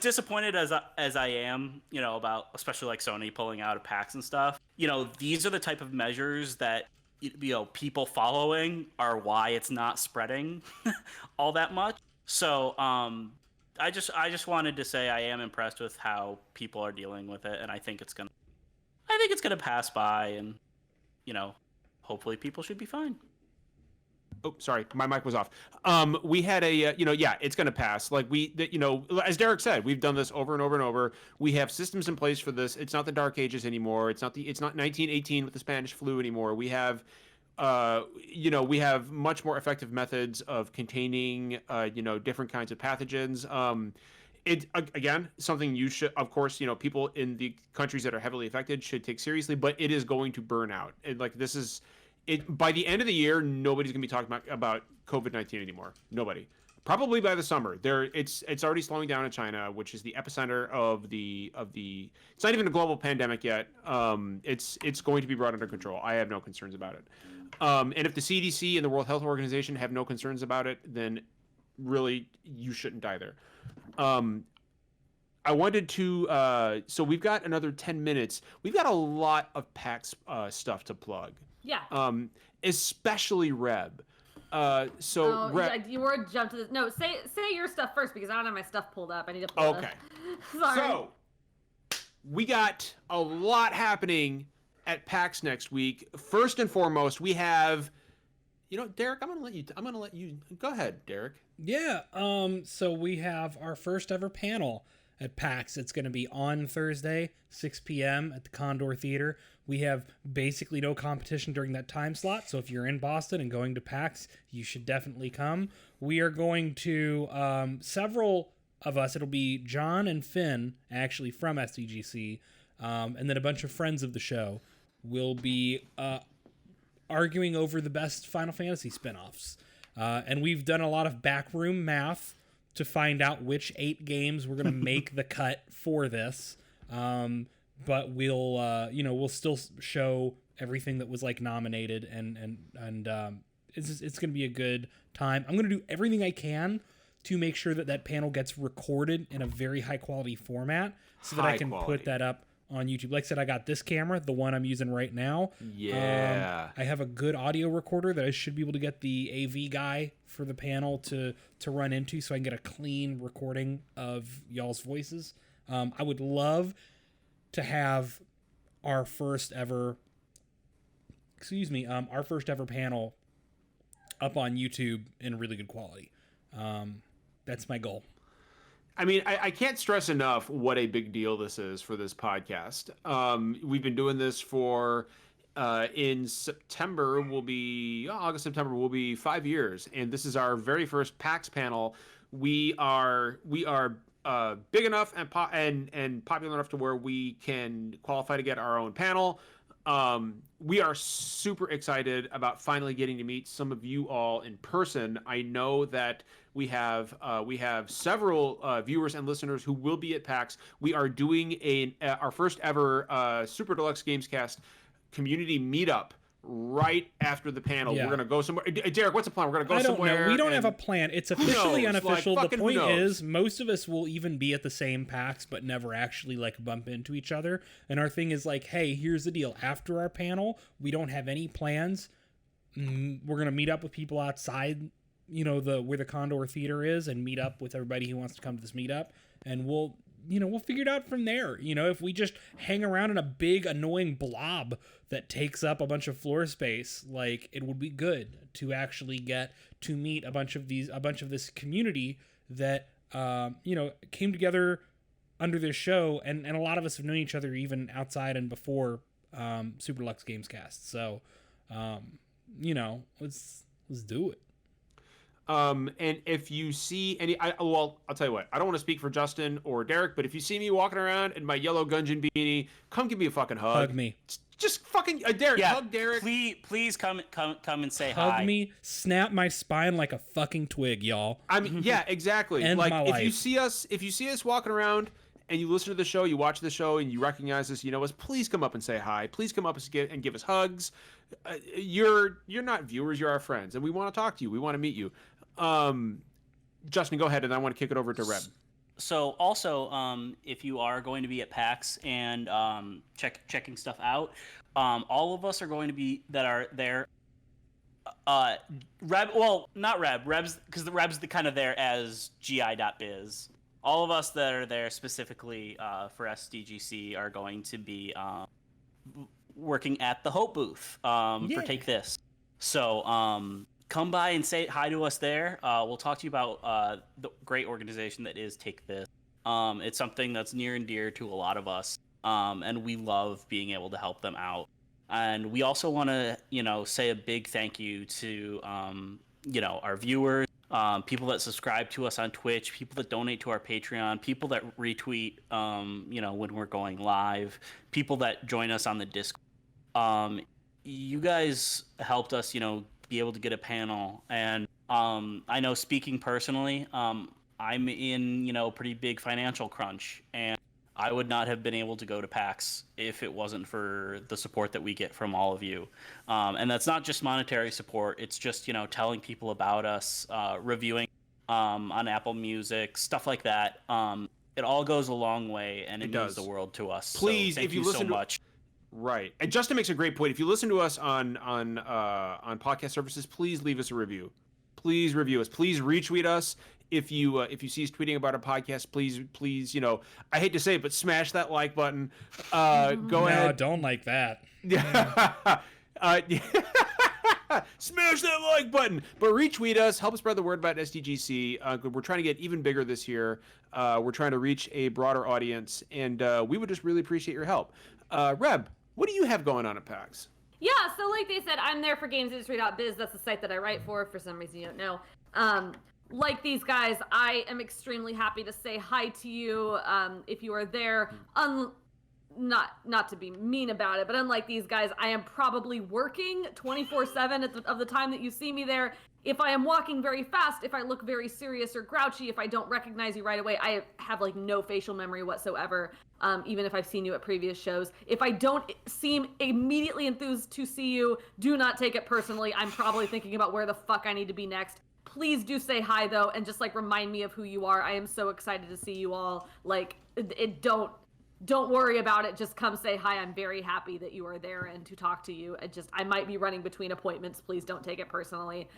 disappointed as I am, about especially like Sony pulling out of PAX and stuff, these are the type of measures that people following are why it's not spreading all that much. So I just wanted to say I am impressed with how people are dealing with it, and I think it's gonna pass by, and hopefully people should be fine. Oh, sorry, my mic was off. We had a, it's going to pass. Like as Derek said, we've done this over and over and over. We have systems in place for this. It's not the Dark Ages anymore. It's not 1918 with the Spanish flu anymore. We have, we have much more effective methods of containing, different kinds of pathogens. It again, something you should, of course, people in the countries that are heavily affected should take seriously. But it is going to burn out. This is. By the end of the year, nobody's gonna be talking about COVID-19 anymore. Nobody. Probably by the summer. It's already slowing down in China, which is the epicenter of the. It's not even a global pandemic yet. It's going to be brought under control. I have no concerns about it. And if the CDC and the World Health Organization have no concerns about it, then really you shouldn't either. I wanted to. So we've got another 10 minutes. We've got a lot of PAX stuff to plug. Yeah. Especially Reb. Reb. You were jump to this. No, say your stuff first because I don't have my stuff pulled up. I need to pull it up. Sorry. So we got a lot happening at PAX next week. First and foremost, we have, Derek. I'm gonna let you go ahead, Derek. Yeah. So we have our first ever panel at PAX. It's going to be on Thursday, 6 p.m. at the Condor Theater. We have basically no competition during that time slot, so if you're in Boston and going to PAX, you should definitely come. We are going to, several of us, it'll be John and Finn, actually from SDGC, and then a bunch of friends of the show will be arguing over the best Final Fantasy spinoffs. And we've done a lot of backroom math to find out which 8 games we're going to make the cut for this. but we'll still show everything that was like nominated, and it's gonna be a good time. I'm gonna do everything I can to make sure that panel gets recorded in a very high quality format, so that I can put that up on YouTube. Like I said, I got this camera, the one I'm using right now. Yeah. I have a good audio recorder that I should be able to get the AV guy for the panel to run into, so I can get a clean recording of y'all's voices. I would love to have our first ever panel up on YouTube in really good quality. That's my goal. I mean, I can't stress enough what a big deal this is for this podcast. We've been doing this for, in September, August, September will be 5 years. And this is our very first PAX panel. We are big enough and popular enough to where we can qualify to get our own panel. We are super excited about finally getting to meet some of you all in person. I know that we have several viewers and listeners who will be at PAX. We are doing our first ever Super Deluxe Gamescast community meetup right after the panel. Yeah. We're gonna go somewhere. Derek, what's the plan? We're gonna go somewhere. I don't know. We don't have a plan. It's officially unofficial. Like, the point who knows? is, most of us will even be at the same PAX, but never actually like bump into each other. And our thing is like, hey, here's the deal. After our panel, we don't have any plans. We're gonna meet up with people outside, where the Condor Theater is, and meet up with everybody who wants to come to this meetup, and we'll figure it out from there. If we just hang around in a big annoying blob that takes up a bunch of floor space, like, it would be good to actually get to meet a bunch of this community that came together under this show, and a lot of us have known each other even outside and before Super Deluxe Gamescast. So let's do it. And if you see I'll tell you what, I don't want to speak for Justin or Derek, but if you see me walking around in my yellow Gungeon beanie, come give me a fucking hug. Hug me. Just fucking Derek, hug Derek. Please come and say hug hi. Hug me, snap my spine like a fucking twig, y'all. I mean, yeah, exactly. End like my if life. you see us walking around and you listen to the show, you watch the show, and you recognize us, us, please come up and say hi. Please come up and give us hugs. You're not viewers, you're our friends, and we want to talk to you. We want to meet you. Justin, go ahead, and I want to kick it over to Reb. So also, if you are going to be at PAX and checking stuff out, all of us are going to be that are there. Reb's because the Reb's kind of there as GI.biz. All of us that are there specifically for SDGC are going to be working at the Hope booth for Take This. So come by and say hi to us there. We'll talk to you about the great organization that is Take This. It's something that's near and dear to a lot of us, and we love being able to help them out. And we also want to, say a big thank you to, our viewers, people that subscribe to us on Twitch, people that donate to our Patreon, people that retweet, when we're going live, people that join us on the Discord. You guys helped us, be able to get a panel. And I know, speaking personally, I'm in, pretty big financial crunch, and I would not have been able to go to PAX if it wasn't for the support that we get from all of you. And that's not just monetary support. It's just, telling people about us, reviewing on Apple Music, stuff like that. It all goes a long way, and it means the world to us. Please, so thank if you so listen much. Right. And Justin makes a great point. If you listen to us on podcast services, please leave us a review. Please review us. Please retweet us. If you see us tweeting about a podcast, please, I hate to say it, but smash that like button. Go ahead. No, don't like that. Smash that like button. But retweet us. Help us spread the word about SDGC. We're trying to get even bigger this year. We're trying to reach a broader audience, and we would just really appreciate your help. Reb, what do you have going on at PAX? Yeah, so like they said, I'm there for gamesindustry.biz. That's the site that I write for some reason you don't know. Like these guys, I am extremely happy to say hi to you if you are there. Not to be mean about it, but unlike these guys, I am probably working 24/7 of the time that you see me there, if I am walking very fast, if I look very serious or grouchy, if I don't recognize you right away, I have like no facial memory whatsoever, even if I've seen you at previous shows. If I don't seem immediately enthused to see you, do not take it personally. I'm probably thinking about where the fuck I need to be next. Please do say hi though, and just like remind me of who you are. I am so excited to see you all. Like, don't worry about it. Just come say hi. I'm very happy that you are there and to talk to you. I might be running between appointments. Please don't take it personally.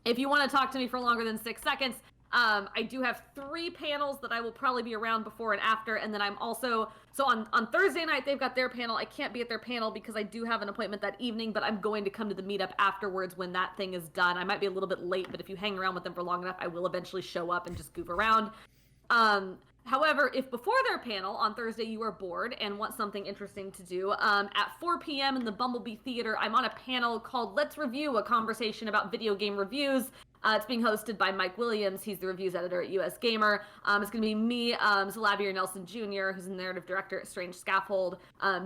If you want to talk to me for longer than 6 seconds, I do have 3 panels that I will probably be around before and after. And then I'm also, so on Thursday night, they've got their panel. I can't be at their panel because I do have an appointment that evening, but I'm going to come to the meetup afterwards when that thing is done. I might be a little bit late, but if you hang around with them for long enough, I will eventually show up and just goof around. However, if before their panel on Thursday you are bored and want something interesting to do, at 4 p.m. in the Bumblebee Theater, I'm on a panel called Let's Review, a conversation about video game reviews. It's being hosted by Mike Williams. He's the reviews editor at US Gamer. It's going to be me, Xalavier Nelson Jr., who's the narrative director at Strange Scaffold,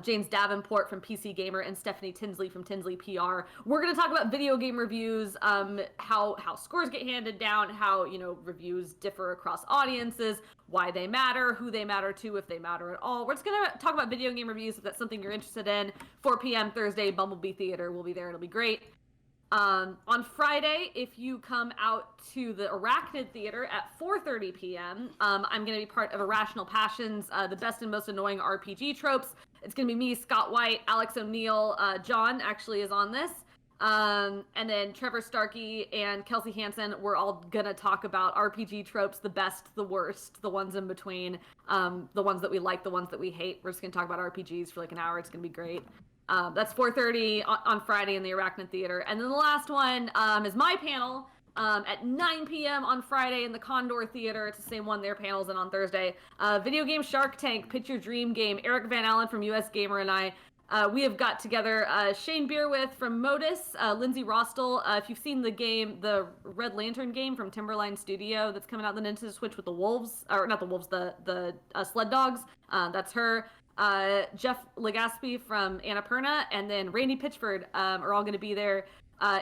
James Davenport from PC Gamer, and Stephanie Tinsley from Tinsley PR. We're going to talk about video game reviews, how scores get handed down, how, reviews differ across audiences, why they matter, who they matter to, if they matter at all. We're just going to talk about video game reviews if that's something you're interested in. 4 p.m. Thursday, Bumblebee Theater. We'll be there. It'll be great. On Friday, if you come out to the Arachnid Theater at 4:30 p.m., I'm going to be part of Irrational Passions, the best and most annoying RPG tropes. It's going to be me, Scott White, Alex O'Neill, John actually is on this, and then Trevor Starkey and Kelsey Hansen. We're all going to talk about RPG tropes, the best, the worst, the ones in between, the ones that we like, the ones that we hate. We're just going to talk about RPGs for like an hour. It's going to be great. That's 4:30 on Friday in the Arachnid Theater. And then the last one is my panel at 9 p.m. on Friday in the Condor Theater. It's the same one, their panels, and on Thursday. Video game Shark Tank, Pitch Your Dream Game. Eric Van Allen from US Gamer and I, we have got together Shane Beerwith from Modus, Lindsay Rostel. If you've seen the game, the Red Lantern game from Timberline Studio that's coming out on the Nintendo Switch with the wolves, or not the wolves, the sled dogs, that's her. Jeff Legaspi from Annapurna, and then Randy Pitchford are all going to be there.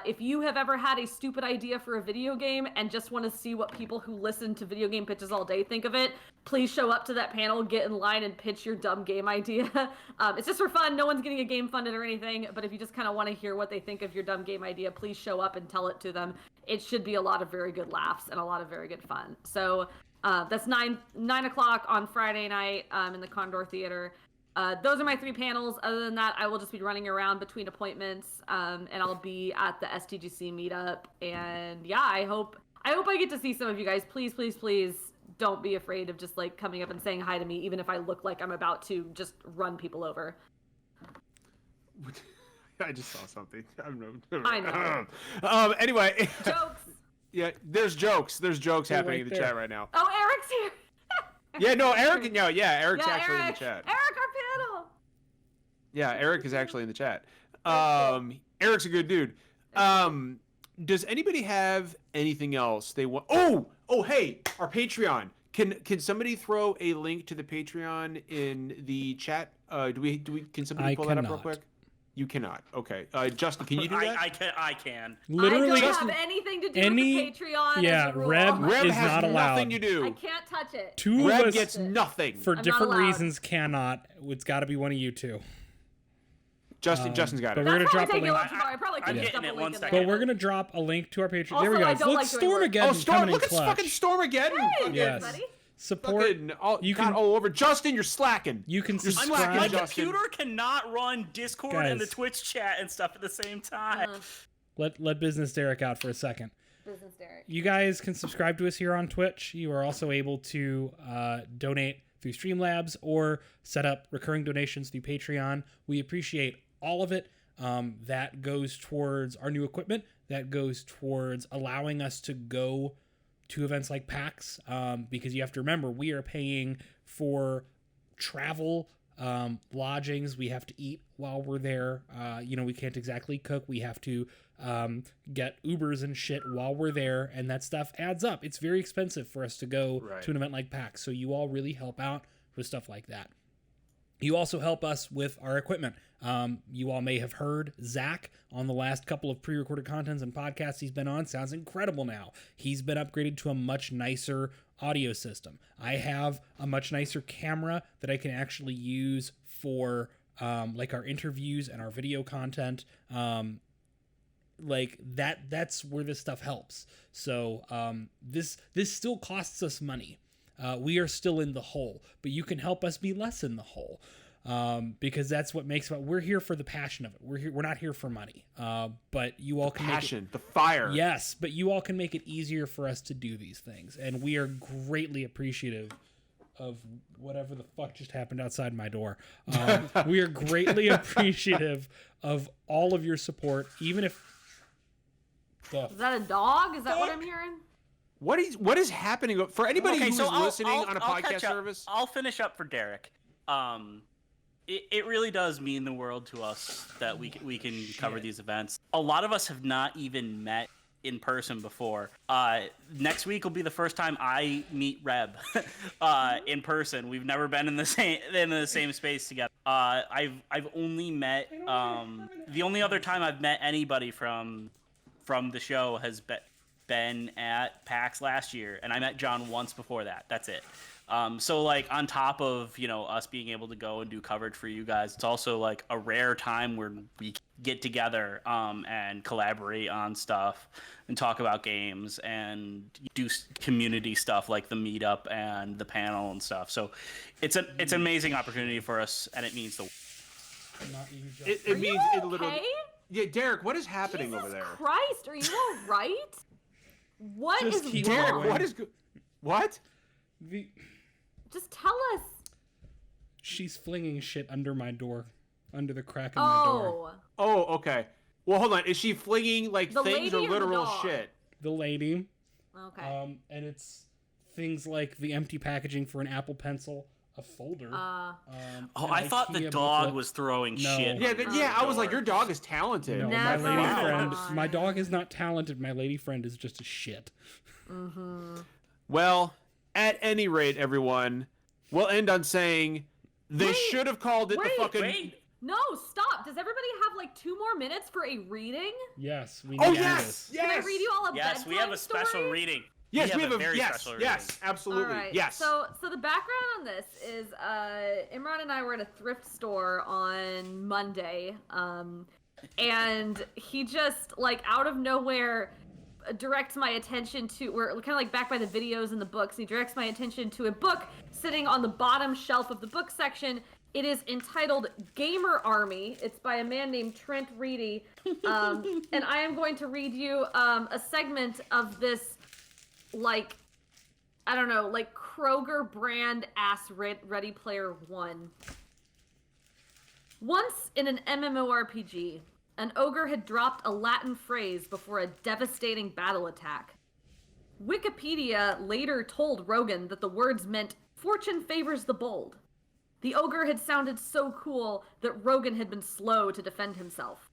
If you have ever had a stupid idea for a video game and just want to see what people who listen to video game pitches all day think of it, please show up to that panel, get in line, and pitch your dumb game idea. It's just for fun. No one's getting a game funded or anything, but if you just kind of want to hear what they think of your dumb game idea, please show up and tell it to them. It should be a lot of very good laughs and a lot of very good fun. So that's 9 o'clock on Friday night in the Condor Theater. Those are my 3 panels. Other than that, I will just be running around between appointments, and I'll be at the SDGC meetup. And yeah, I hope I get to see some of you guys. Please, please, please don't be afraid of just like coming up and saying hi to me, even if I look like I'm about to just run people over. I just saw something. I know. Anyway. Jokes. Yeah, there's jokes. There's jokes happening in the chat right now. Oh, Eric's here. Yeah, no, Eric. No, yeah, Eric's actually Eric, in the chat. Eric, our panel. Yeah, Eric is actually in the chat. Eric's a good dude. Does anybody have anything else they want? Oh, hey, our Patreon. Can somebody throw a link to the Patreon in the chat? Can somebody pull that up real quick? You cannot. Okay. Justin, can you do that? I can. Literally, I don't have anything to do with the Patreon. Yeah, as a rule. Reb is has not allowed. nothing to do. I can't touch it. Two Reb of us gets nothing. for I'm different not allowed. reasons cannot. It's got to be one of you two. Justin's got but it. we're gonna That's drop a probably taking link. a lot too far. I probably could I'm just getting dump a it link one in second. there. But we're gonna drop a link to our Patreon. Also, there we go. I don't Look, like doing work. Stormageddon Oh, Storm! coming Look in at clutch. fucking Stormageddon. Hey, Yes. buddy. Support. You can all over. Justin, you're slacking. You can You're subscribe. slacking, My Justin. computer cannot run Discord and the Guys. Twitch chat and stuff at the same time. Let Business Derek out for a second. Business Derek. You guys can subscribe to us here on Twitch. You are also able to donate through Streamlabs or set up recurring donations through Patreon. We appreciate all of it. That goes towards our new equipment. That goes towards allowing us to go to events like PAX, because you have to remember, we are paying for travel, lodgings. We have to eat while we're there. We can't exactly cook. We have to get Ubers and shit while we're there, and that stuff adds up. It's very expensive for us to go to an event like PAX, so you all really help out with stuff like that. You also help us with our equipment. You all may have heard Zach on the last couple of pre-recorded contents and podcasts he's been on. Sounds incredible now. He's been upgraded to a much nicer audio system. I have a much nicer camera that I can actually use for like our interviews and our video content. Like that's where this stuff helps. So this still costs us money. We are still in the hole, but you can help us be less in the hole. Because that's what makes it. We're here for the passion of it. We're not here for money. But you all can passion, make it, the fire. Yes, but you all can make it easier for us to do these things, and we are greatly appreciative of whatever the fuck just happened outside my door. We are greatly appreciative of all of your support, even if. Is that a dog? Is that what I'm hearing? What is happening for anybody who's listening on a podcast service? I'll finish up for Derek. It really does mean the world to us that we can cover these events. A lot of us have not even met in person before. Next week will be the first time I meet Reb in person. We've never been in the same space together. I've only met the only other time I've met anybody from the show has been at PAX last year, and I met John once before that. That's it. So like on top of, us being able to go and do coverage for you guys, it's also like a rare time where we get together and collaborate on stuff and talk about games and do community stuff like the meetup and the panel and stuff. So it's an amazing opportunity for us, and it means the it means okay? it literally. Yeah, Derek, what is happening Jesus over there? Christ, are you all right? What Just is keep wrong? Derek, going. what is what? Just tell us. She's flinging shit under my door, under the crack in my door. Oh, okay. Well, hold on. Is she flinging like The things lady or or the literal dog? shit? The lady. Okay. And it's things like the empty packaging for an Apple Pencil, a folder. I thought the IKEA dog booklet. was throwing No. shit. Yeah, I was like, your dog is talented. No, Never my lady mind. friend. My dog is not talented. My lady friend is just a shit. Well, at any rate, everyone, we'll end on saying they should have called it the fucking. Wait. No, stop. Does everybody have like 2 more minutes for a reading? Yes, we Oh need yes, this. yes. Can I read you all a Yes, we have a special story? reading. Yes, we have a very special reading. yes, absolutely, All right. yes. So the background on this is Imran and I were at a thrift store on Monday, and he just like out of nowhere directs my attention to, we're kind of like back by the videos and the books. He directs my attention to a book sitting on the bottom shelf of the book section. It is entitled Gamer Army. It's by a man named Trent Reedy, and I am going to read you a segment of this. Like, I don't know, like Kroger brand ass Ready Player One. Once in an MMORPG, an ogre had dropped a Latin phrase before a devastating battle attack. Wikipedia later told Rogan that the words meant fortune favors the bold. The ogre had sounded so cool that Rogan had been slow to defend himself.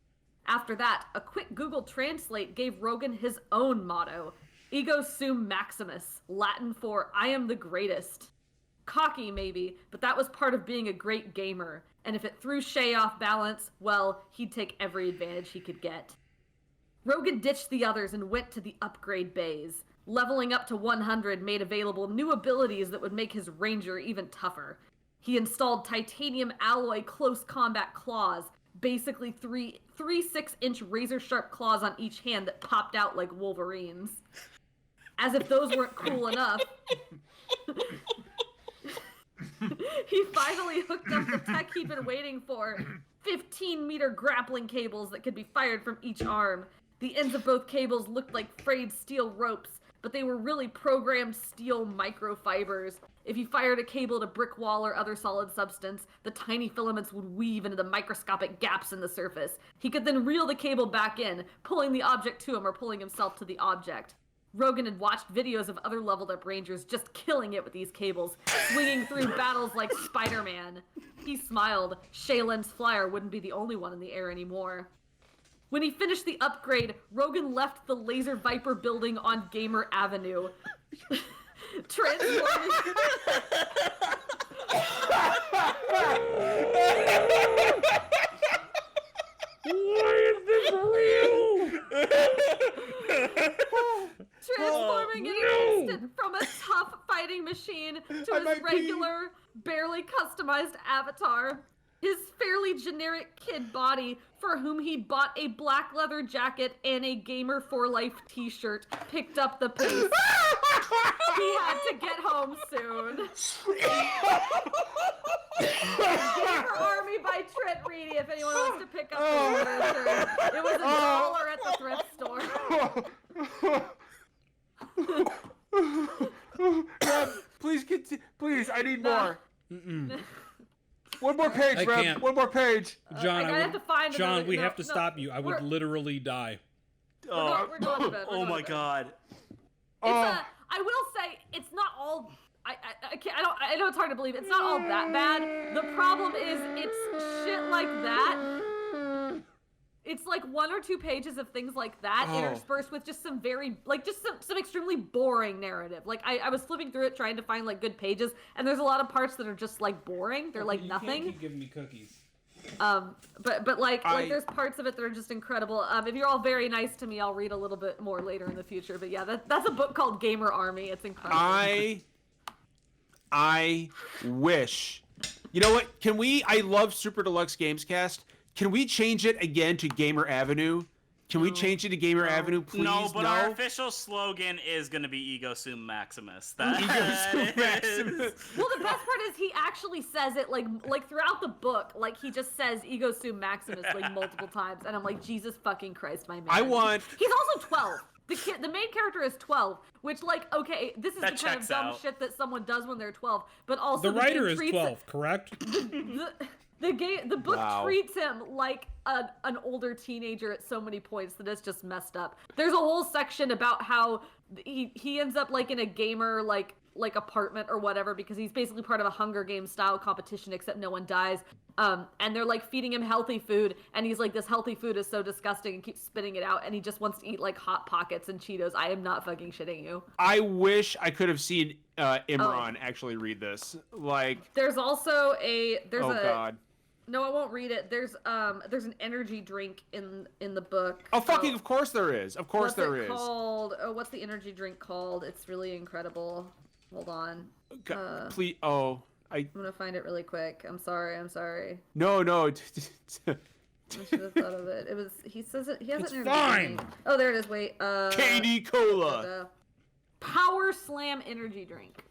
After that, a quick Google Translate gave Rogan his own motto, Ego sum maximus, Latin for I am the greatest. Cocky, maybe, but that was part of being a great gamer, and if it threw Shay off balance, well, he'd take every advantage he could get. Rogan ditched the others and went to the upgrade bays. Leveling up to 100 made available new abilities that would make his ranger even tougher. He installed titanium alloy close combat claws, basically three 6-inch razor-sharp claws on each hand that popped out like Wolverines. As if those weren't cool enough, he finally hooked up the tech he'd been waiting for, 15-meter grappling cables that could be fired from each arm. The ends of both cables looked like frayed steel ropes, but they were really programmed steel microfibers. If you fired a cable at a brick wall or other solid substance, the tiny filaments would weave into the microscopic gaps in the surface. He could then reel the cable back in, pulling the object to him or pulling himself to the object. Rogan had watched videos of other leveled up rangers just killing it with these cables, swinging through battles like Spider-Man. He smiled. Shaylin's flyer wouldn't be the only one in the air anymore. When he finished the upgrade, Rogan left the Laser Viper building on Gamer Avenue. Transforming... machine to I his might pee. regular, barely customized avatar. His fairly generic kid body, for whom he bought a black leather jacket and a Gamer for Life t-shirt, picked up the pace. He had to get home soon. Gamer Army by Trent Reedy, if anyone wants to pick up the order, sure. It was $1 at the thrift store. Rev, please, I need more. One more page, I Rev. can't. One more page. John, I have to find John, another- we no, have to no, stop you. I would we're- literally die. We're going to bed. We're Oh going my to bed. god. I will say it's not all. I can't. I know it's hard to believe. It's not all that bad. The problem is it's shit like that. It's like 1 or 2 pages of things like that interspersed with just some very some extremely boring narrative. Like I was flipping through it trying to find like good pages, and there's a lot of parts that are just like boring. They're like You nothing. can't keep giving me cookies. But like there's parts of it that are just incredible. If you're all very nice to me, I'll read a little bit more later in the future. But yeah, that's a book called Gamer Army. It's incredible. I wish. You know what? Can we? I love Super Deluxe Gamescast. Can we change it again to Gamer Avenue? Can we change it to Gamer Avenue, please? No, but our official slogan is going to be Ego Sum Maximus. Ego Sum Maximus. Well, the best part is he actually says it like throughout the book, like he just says Ego Sum Maximus like multiple times, and I'm like, Jesus fucking Christ, my man. He's also 12. The main character is 12, which like, okay, this is That the kind of checks dumb out. shit that someone does when they're 12, but also The writer game is treats 12, correct? The book Wow. treats him like an older teenager at so many points that it's just messed up. There's a whole section about how he ends up like in a gamer like apartment or whatever because he's basically part of a Hunger Games style competition except no one dies. And they're like feeding him healthy food and he's like, this healthy food is so disgusting and keeps spitting it out and he just wants to eat like Hot Pockets and Cheetos. I am not fucking shitting you. I wish I could have seen Imran actually read this. Like, there's also God. No, I won't read it. There's an energy drink in the book. Oh, fucking, of course there is. Of course there is. What's it called? Oh, what's the energy drink called? It's really incredible. Hold on. Please, I'm gonna find it really quick. I'm sorry. No. I should have thought of it. He says it. He has It's it in fine. Oh, there it is. Wait. KD Cola. Power Slam energy drink.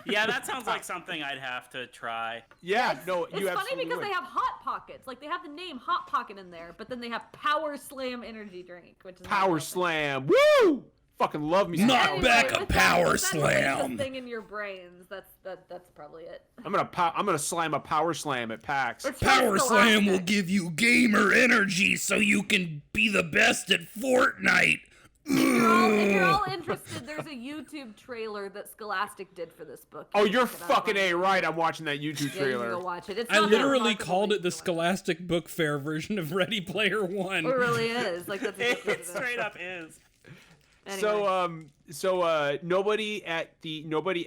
Yeah, that sounds like something I'd have to try. Yeah, no, It's you funny absolutely because would. they have Hot Pockets. Like they have the name Hot Pocket in there, but then they have Power Slam energy drink, which is Power Slam. Woo! Fucking love me some Knock Power back Slam. a Power That's Slam. the thing in your brains. That's probably it. I'm gonna slam a Power Slam at PAX. It's Power just Slam will Scholastic. give you gamer energy so you can be the best at Fortnite. If you're all interested, there's a YouTube trailer that Scholastic did for this book. Oh, You you're can check it out fucking online. right. I'm watching that YouTube Yeah, you can trailer. go watch it. It's I not that literally remarkable, called but it the you can watch Scholastic Book Fair version of Ready Player One. It really is. Like that's exactly what It it is. straight up is. Anyway. So nobody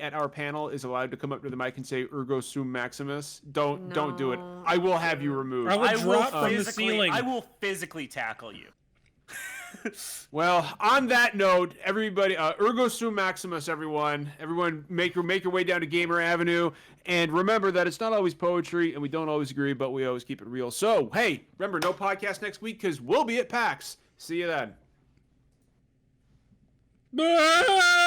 at our panel is allowed to come up to the mic and say "Ergo Sum Maximus." Don't do it. No. I will have you removed. I would I drop from the physically- ceiling. I will physically tackle you. Well, on that note, everybody, Ergo Sum Maximus, everyone make your way down to Gamer Avenue, and remember that it's not always poetry, and we don't always agree, but we always keep it real. So, hey, remember, no podcast next week, because we'll be at PAX. See you then. Bye!